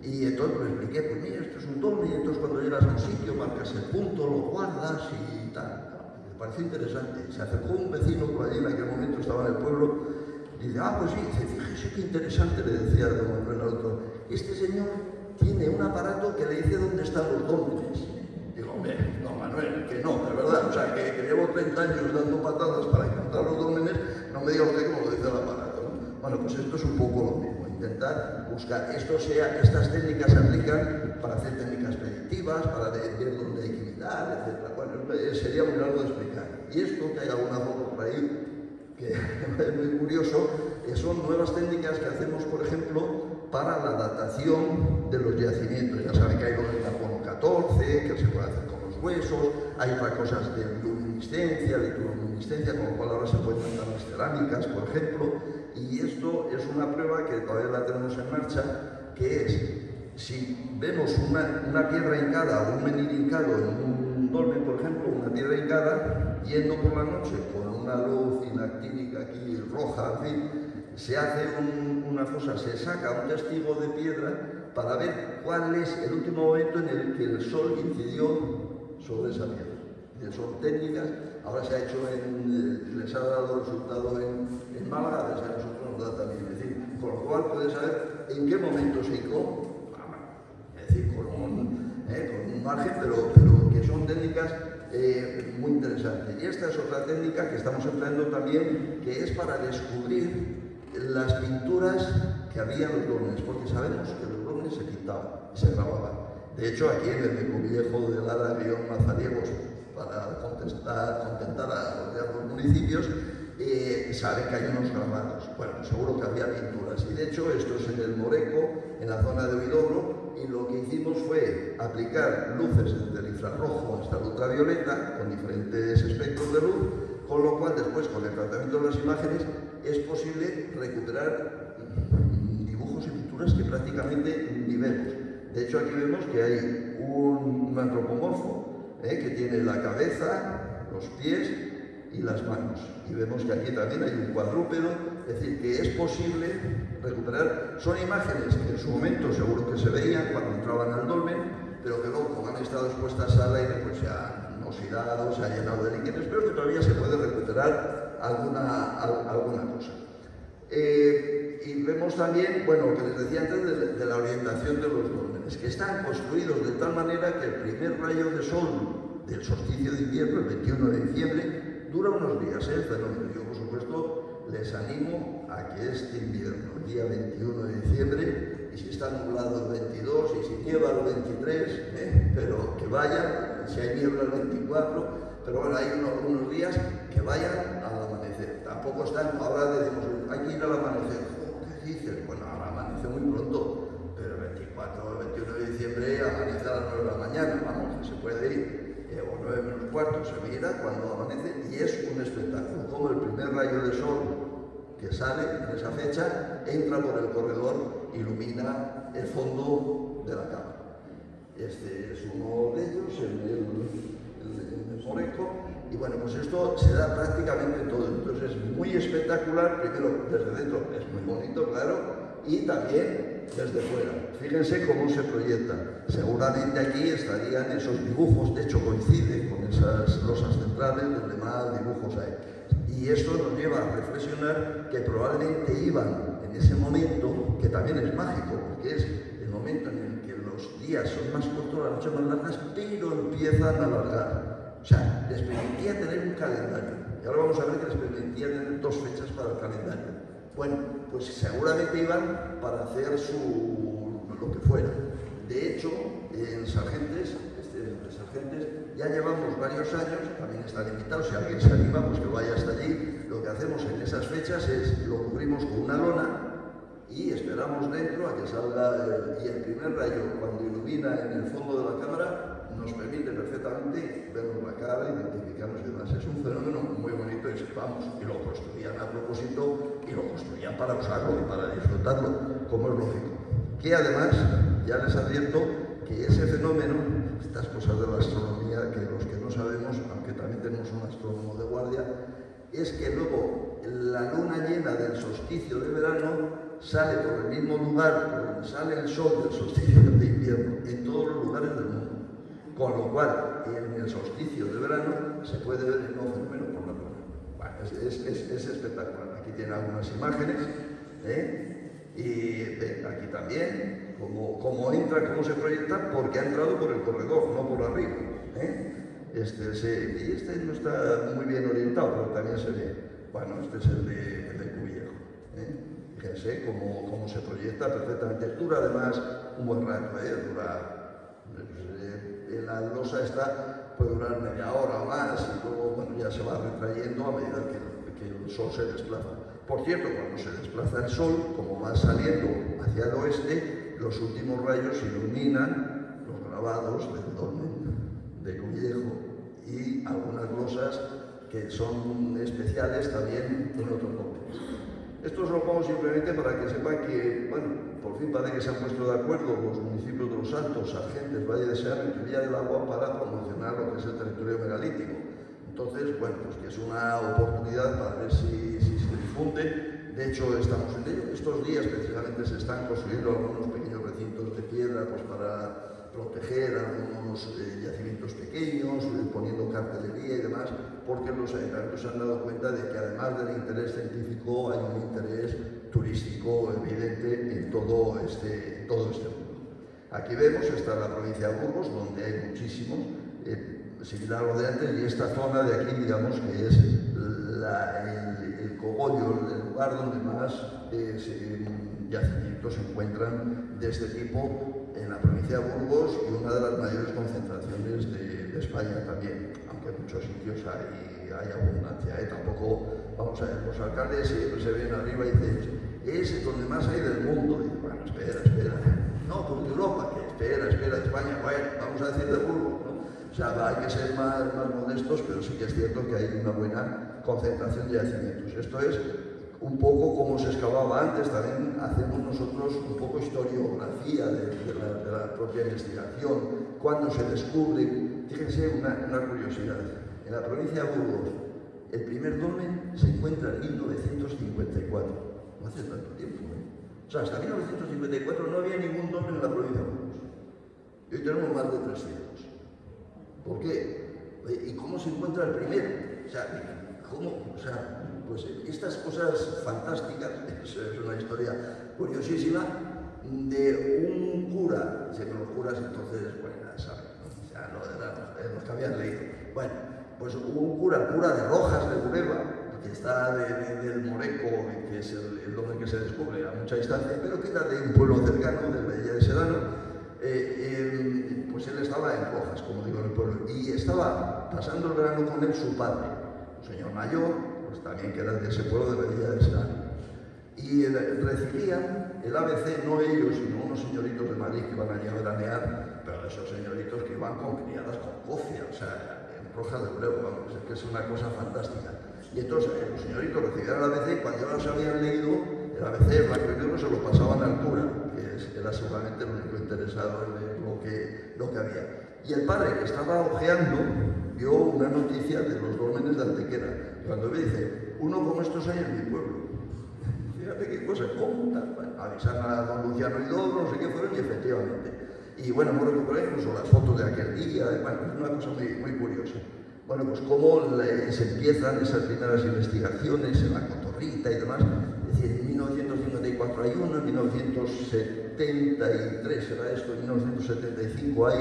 Y entonces le expliqué, pues mira, esto es un dolmen, y entonces cuando llegas a un sitio marcas el punto, lo guardas y tal. Me pareció interesante. Se acercó un vecino por allí, en aquel momento estaba en el pueblo, y dice, pues sí, dice, fíjese qué interesante, le decía don Manuel al otro, este señor tiene un aparato que le dice dónde están los dólmenes. Digo, hombre, don Manuel, que no, de verdad, o sea, que llevo 30 años dando patadas para encontrar los dólmenes, no me diga usted cómo lo dice el aparato, ¿no? Bueno, pues esto es un poco lo mismo, intentar buscar, estas técnicas se aplican para hacer técnicas predictivas, para ver dónde hay que imitar, etc. Bueno, sería muy largo de explicar. Y esto, que hay alguna foto por ahí, que es muy curioso, son nuevas técnicas que hacemos, por ejemplo, para la datación de los yacimientos. Ya saben que hay lo del carbono 14, que se puede hacer con los huesos, hay otras cosas de luminiscencia, de luminiscencia, con lo cual ahora se pueden tratar las cerámicas, por ejemplo, y esto es una prueba que todavía la tenemos en marcha, que es, si vemos una piedra hincada o un menhir hincado en un dolmen, por ejemplo, una piedra hincada, yendo por la noche con una luz inactínica aquí roja, en fin, se hace una fosa, se saca un testigo de piedra para ver cuál es el último momento en el que el sol incidió sobre esa piedra. Son técnicas, ahora se ha hecho les ha dado resultado en Málaga, a nosotros nos da también, es decir, con lo cual puedes saber en qué momento se hincó, es decir, con un margen, pero que son técnicas muy interesantes. Y esta es otra técnica que estamos empleando también, que es para descubrir las pinturas que había en los dólmenes, porque sabemos que los dólmenes se pintaban y se grababan. De hecho, aquí en el Mecuvillejo de Lara-Mazariegos, para contentar a los municipios, saben que hay unos grabados. Bueno, seguro que había pinturas. Y de hecho, esto es en el Moreco, en la zona de Huidobro, y lo que hicimos fue aplicar luces desde el infrarrojo hasta el ultravioleta, con diferentes espectros de luz, con lo cual después, con el tratamiento de las imágenes, es posible recuperar dibujos y pinturas que prácticamente ni vemos. De hecho, aquí vemos que hay un antropomorfo que tiene la cabeza, los pies y las manos. Y vemos que aquí también hay un cuadrúpedo, es decir, que es posible recuperar. Son imágenes que en su momento seguro que se veían cuando entraban al dolmen, pero que luego, como han estado expuestas al aire, pues se han oxidado, se ha llenado de líquidos, pero que todavía se puede recuperar alguna cosa. Y vemos también, bueno, lo que les decía antes de la orientación de los dólmenes, que están construidos de tal manera que el primer rayo de sol del solsticio de invierno, el 21 de diciembre, dura unos días, el fenómeno. Yo, por supuesto, les animo a que este invierno, el día 21 de diciembre, y si está nublado el 22, y si nieva el 23, pero que vayan, si hay niebla el 24, pero bueno, hay unos días que vayan al amanecer. Tampoco están, ahora decimos, hay que ir al amanecer. ¿Qué dices? Bueno, al amanecer muy pronto, pero el 24 o el 21 de diciembre amanece a las 9 de la mañana, vamos, se puede ir. O 9 menos cuarto, se mira cuando amanece y es un espectáculo, como el primer rayo de sol que sale en esa fecha entra por el corredor, ilumina el fondo de la cámara. Este es uno de ellos, el Moreco, y bueno, pues esto se da prácticamente todo, entonces es muy espectacular, primero desde dentro es muy bonito, claro, y también desde fuera. Fíjense cómo se proyecta. Seguramente aquí estarían esos dibujos, de hecho coinciden con esas losas centrales donde más dibujos hay. Y esto nos lleva a reflexionar que probablemente iban en ese momento, que también es mágico, porque es el momento en el que los días son más cortos, las noches más largas, pero empiezan a alargar. O sea, les permitía tener un calendario. Y ahora vamos a ver que les permitía tener 2 fechas para el calendario. Bueno, pues seguramente iban para hacer lo que fuera. De hecho, en Sargentes, ya llevamos varios años, también están invitados, si alguien se anima, pues que vaya hasta allí. Lo que hacemos en esas fechas es lo cubrimos con una lona y esperamos dentro a que salga y el primer rayo, cuando ilumina en el fondo de la cámara, nos permite perfectamente vernos la cara, identificarnos y demás. Es un fenómeno muy bonito y vamos, y lo construían a propósito y lo construían para usarlo y para disfrutarlo, como es lógico. Que además, ya les advierto que ese fenómeno, estas cosas de la astronomía, que los que no sabemos, aunque también tenemos un astrónomo de guardia, es que luego la luna llena del solsticio de verano sale por el mismo lugar por donde sale el sol del solsticio de invierno, en todos los lugares del mundo. Con lo cual, en el solsticio de verano se puede ver el nuevo fenómeno por la luna. Bueno, es espectacular. Aquí tienen algunas imágenes, y aquí también, cómo entra, cómo se proyecta, porque ha entrado por el corredor, no por arriba. Y este no está muy bien orientado, pero también se ve. Bueno, este es el de Cubillejo. Fíjense cómo se proyecta perfectamente. Dura además un buen rato, la losa esta puede durar media hora o más y luego bueno, ya se va retrayendo a medida que el sol se desplaza. Por cierto, cuando se desplaza el sol, como va saliendo hacia el oeste, los últimos rayos iluminan los grabados del dolmen de Cubillejo y algunas losas que son especiales también en otros nombres. Esto os lo pongo simplemente para que sepan que, bueno, por fin parece que se han puesto de acuerdo los municipios de Los Altos, Sargentes, Valle de Seana y Villa del Agua para promocionar lo que es el territorio megalítico. Entonces, bueno, pues que es una oportunidad para ver si se difunde. De hecho, estamos en ello. Estos días precisamente se están construyendo algunos pequeños recintos de piedra pues para proteger algunos yacimientos pequeños, poniendo cartelería y demás, porque los ayuntamientos se han dado cuenta de que además del interés científico hay un interés turístico evidente en todo este mundo. Aquí vemos, está la provincia de Burgos, donde hay muchísimos, similar a lo de antes, y esta zona de aquí, digamos que es el cogollo, el lugar donde más yacimientos se encuentran de este tipo en la provincia de Burgos y una de las mayores concentraciones de España también, aunque en muchos sitios hay abundancia. Tampoco, vamos a ver, los alcaldes siempre se ven arriba y dicen, es donde más hay del mundo. Y bueno, espera. No, pues de Europa, que espera, España, bueno, vamos a decir de Burgos, ¿no? O sea, hay que ser más modestos, pero sí que es cierto que hay una buena concentración de yacimientos. Esto es un poco como se excavaba antes, también hacemos nosotros un poco historiografía de la propia investigación, cuando se descubre. Fíjense una curiosidad, en la provincia de Burgos el primer dolmen se encuentra en 1954, no hace tanto tiempo, O sea, hasta 1954 no había ningún dolmen en la provincia de Burgos, y hoy tenemos más de 300. ¿Por qué? ¿Y cómo se encuentra el primero? O sea, ¿cómo? O sea, pues estas cosas fantásticas, es una historia curiosísima de un cura, siempre los curas entonces, bueno, ya saben, ¿no? O sea, lo de los que habían leído. Bueno, pues un cura, el cura de Rojas de Bureba, que está del Moreco, que es el donde que se descubre a mucha distancia, pero que era de un pueblo cercano, de la Villa de Sedano. Pues él estaba en Rojas, como digo, en el pueblo, y estaba pasando el verano con él su padre, un señor mayor, pues también que era de ese pueblo de la Villa de Sedano. Y recibían el ABC, no ellos, sino unos señoritos de Madrid que iban allí a veranear, pero esos señoritos que iban con criadas con cofia, o sea, en Rojas de Bureba, vamos, es que es una cosa fantástica. Y entonces los señoritos recibían el ABC y cuando ya los habían leído, el ABC en blanco y negro se lo pasaban al cura, que era seguramente el único interesado en leer lo que había. Y el padre, que estaba ojeando, vio una noticia de los dólmenes de Antequera. Cuando ve, dice, uno como estos hay en mi pueblo. Fíjate qué cosa, ¿cómo tal? Bueno, avisan a don Luciano y Doro, no sé qué fueron, y efectivamente. Y bueno, hemos recuperado incluso las fotos de aquel día, bueno, es una cosa muy, muy curiosa. Bueno, pues cómo se empiezan esas primeras investigaciones en la Cotorrita y demás. Es decir, en 1954 hay uno, en 1973 será esto, en 1975 hay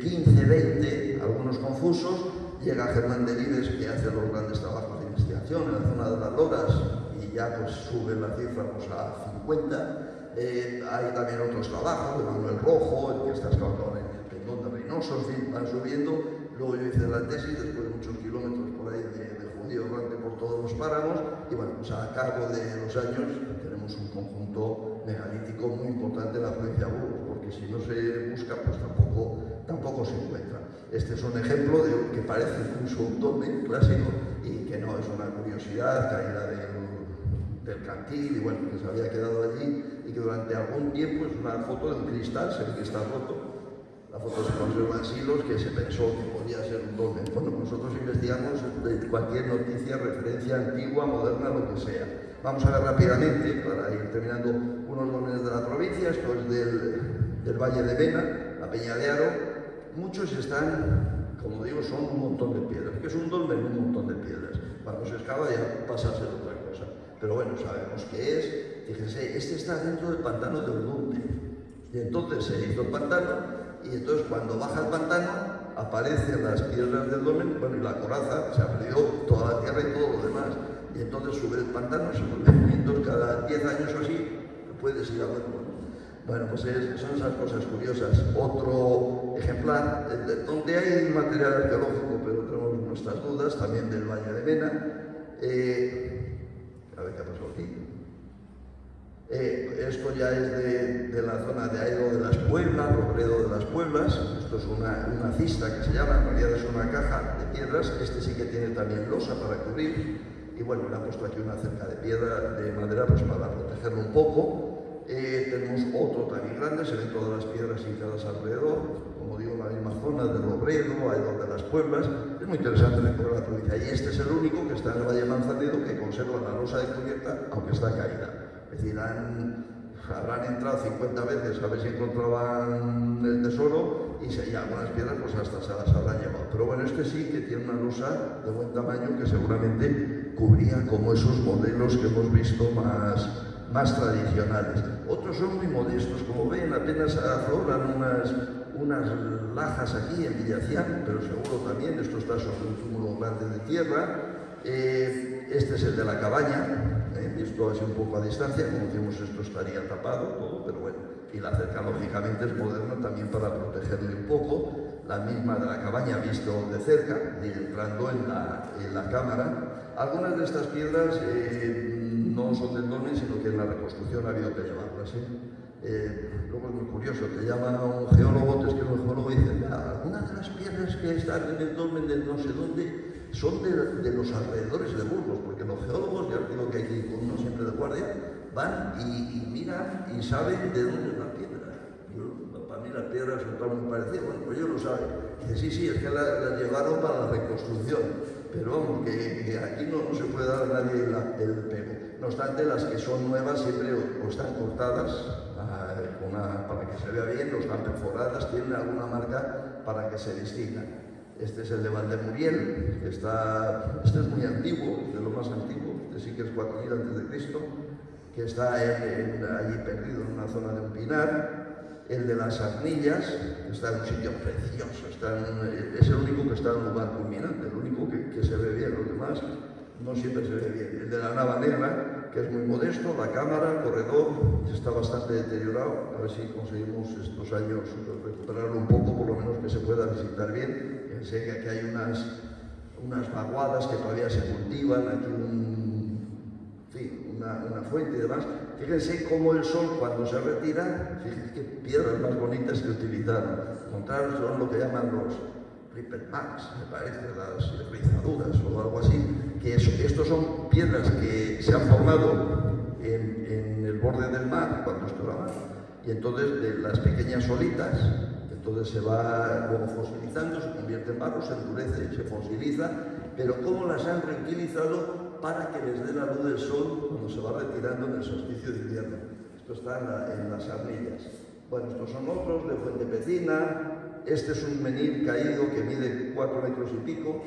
15, 20, algunos confusos. Llega Germán de Vives, que hace los grandes trabajos de investigación en la zona de las Loras, y ya pues sube la cifra pues, a 50. Hay también otros trabajos de Manuel Rojo, el que está excavando en el Pendón de Reynoso, en fin, van subiendo. Luego yo hice la tesis, después de muchos kilómetros por ahí de judío grande por todos los páramos, y bueno, pues a cabo de los años tenemos un conjunto megalítico muy importante en la provincia de Burgos, porque si no se busca, pues tampoco se encuentra. Este es un ejemplo de que parece incluso un dolmen clásico y que no, es una curiosidad, caída del cantil, y bueno, que se había quedado allí y que durante algún tiempo es una foto de un cristal, se ve que está roto. La foto se conserva en siglos, que se pensó que podía ser un dolmen. Bueno, nosotros investigamos de cualquier noticia, referencia antigua, moderna, lo que sea. Vamos a ver rápidamente, para ir terminando, unos dólmenes de la provincia. Esto es del Valle de Vena, la Peña de Aro. Muchos están, como digo, son un montón de piedras. ¿Qué es un dolmen? Un montón de piedras. Cuando se excava ya pasa a ser otra cosa. Pero bueno, sabemos qué es. Fíjense, este está dentro del pantano de Ordunte. Y entonces se hizo el pantano. Y entonces cuando baja el pantano aparecen las piedras del dolmen, bueno, y la coraza, se ha perdido toda la tierra y todo lo demás. Y entonces sube el pantano, se vuelve, y entonces cada 10 años o así puedes ir a verlo. Bueno, pues son esas cosas curiosas. Otro ejemplar, donde hay material arqueológico, pero tenemos nuestras dudas, también del Valle de Vena. A ver qué ha pasado aquí. Esto ya es de la zona de Airo de las Pueblas, Robledo de las Pueblas. Esto es una cista que se llama, en realidad es una caja de piedras. Este sí que tiene también losa para cubrir. Y bueno, le han puesto aquí una cerca de piedra, de madera, pues para protegerlo un poco. Tenemos otro también grande, se ven todas las piedras hincadas alrededor. Como digo, la misma zona de Robledo, Airo de las Pueblas. Es muy interesante recorrer la provincia. Y este es el único que está en el Valle Manzanero que conserva la losa descubierta, aunque está caída. Es decir, habrán entrado 50 veces a ver si encontraban el tesoro y algunas piedras pues hasta se las habrán llevado. Pero bueno, este sí que tiene una losa de buen tamaño que seguramente cubría como esos modelos que hemos visto más tradicionales. Otros son muy modestos, como ven, apenas afloran unas lajas aquí en Villacián, pero seguro también, esto está sobre un túmulo grande de tierra. Este es el de la cabaña, visto así un poco a distancia, como decimos, esto estaría tapado todo, pero bueno, y la cerca lógicamente es moderna también para protegerle un poco, la misma de la cabaña visto de cerca, entrando en la cámara. Algunas de estas piedras no son del dolmen, sino que en la reconstrucción ha habido que llevarlas. Luego es muy curioso, te llaman a un geólogo, te escribe un geólogo y dice, algunas de las piedras que están en el dolmen del no sé dónde son de los alrededores de Burgos, porque los geólogos, ya os digo que hay que ir con uno siempre de guardia, van y miran y saben de dónde es la piedra. Para mí las piedras son todas muy parecidas, bueno, pues ellos lo saben. Dice, sí, es que las llevaron para la reconstrucción, pero vamos, que aquí no se puede dar a nadie el pego. No obstante, las que son nuevas siempre o están cortadas para que se vea bien, o están perforadas, tienen alguna marca para que se distingan. Este es el de Valdemuriel, que este es muy antiguo, de lo más antiguo, este sí que es 4000 a.C., que está allí perdido en una zona de un pinar. el de las Arnillas, que está en un sitio precioso, es el único que está en un lugar culminante, el único que se ve bien, los demás no siempre se ve bien. El de la Nava Negra, que es muy modesto, la cámara, el corredor, está bastante deteriorado, a ver si conseguimos estos años recuperarlo un poco, por lo menos que se pueda visitar bien. Sé que aquí hay unas vaguadas que todavía se cultivan, aquí una fuente y demás. Fíjense cómo el sol, cuando se retira, fíjense qué piedras más bonitas que utilizaron. Contrario, son lo que llaman los ripplebacks, me parece, las rizaduras o algo así, que estos son piedras que se han formado en el borde del mar, cuando esto era mar, y entonces de las pequeñas olitas, entonces se va luego fosilizando, se convierte en barro, se endurece, se fosiliza, pero cómo las han reutilizado para que les dé la luz del sol cuando se va retirando en el solsticio de invierno. Esto está en las Arnillas. Bueno, estos son otros de Fuente Pecina. Este es un menhir caído que mide 4 metros y pico.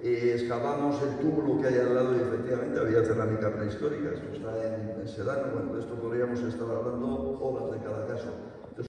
Excavamos el túmulo que hay al lado y efectivamente había cerámica prehistórica. Esto está en Sedano. Bueno, de esto podríamos estar hablando horas de cada caso.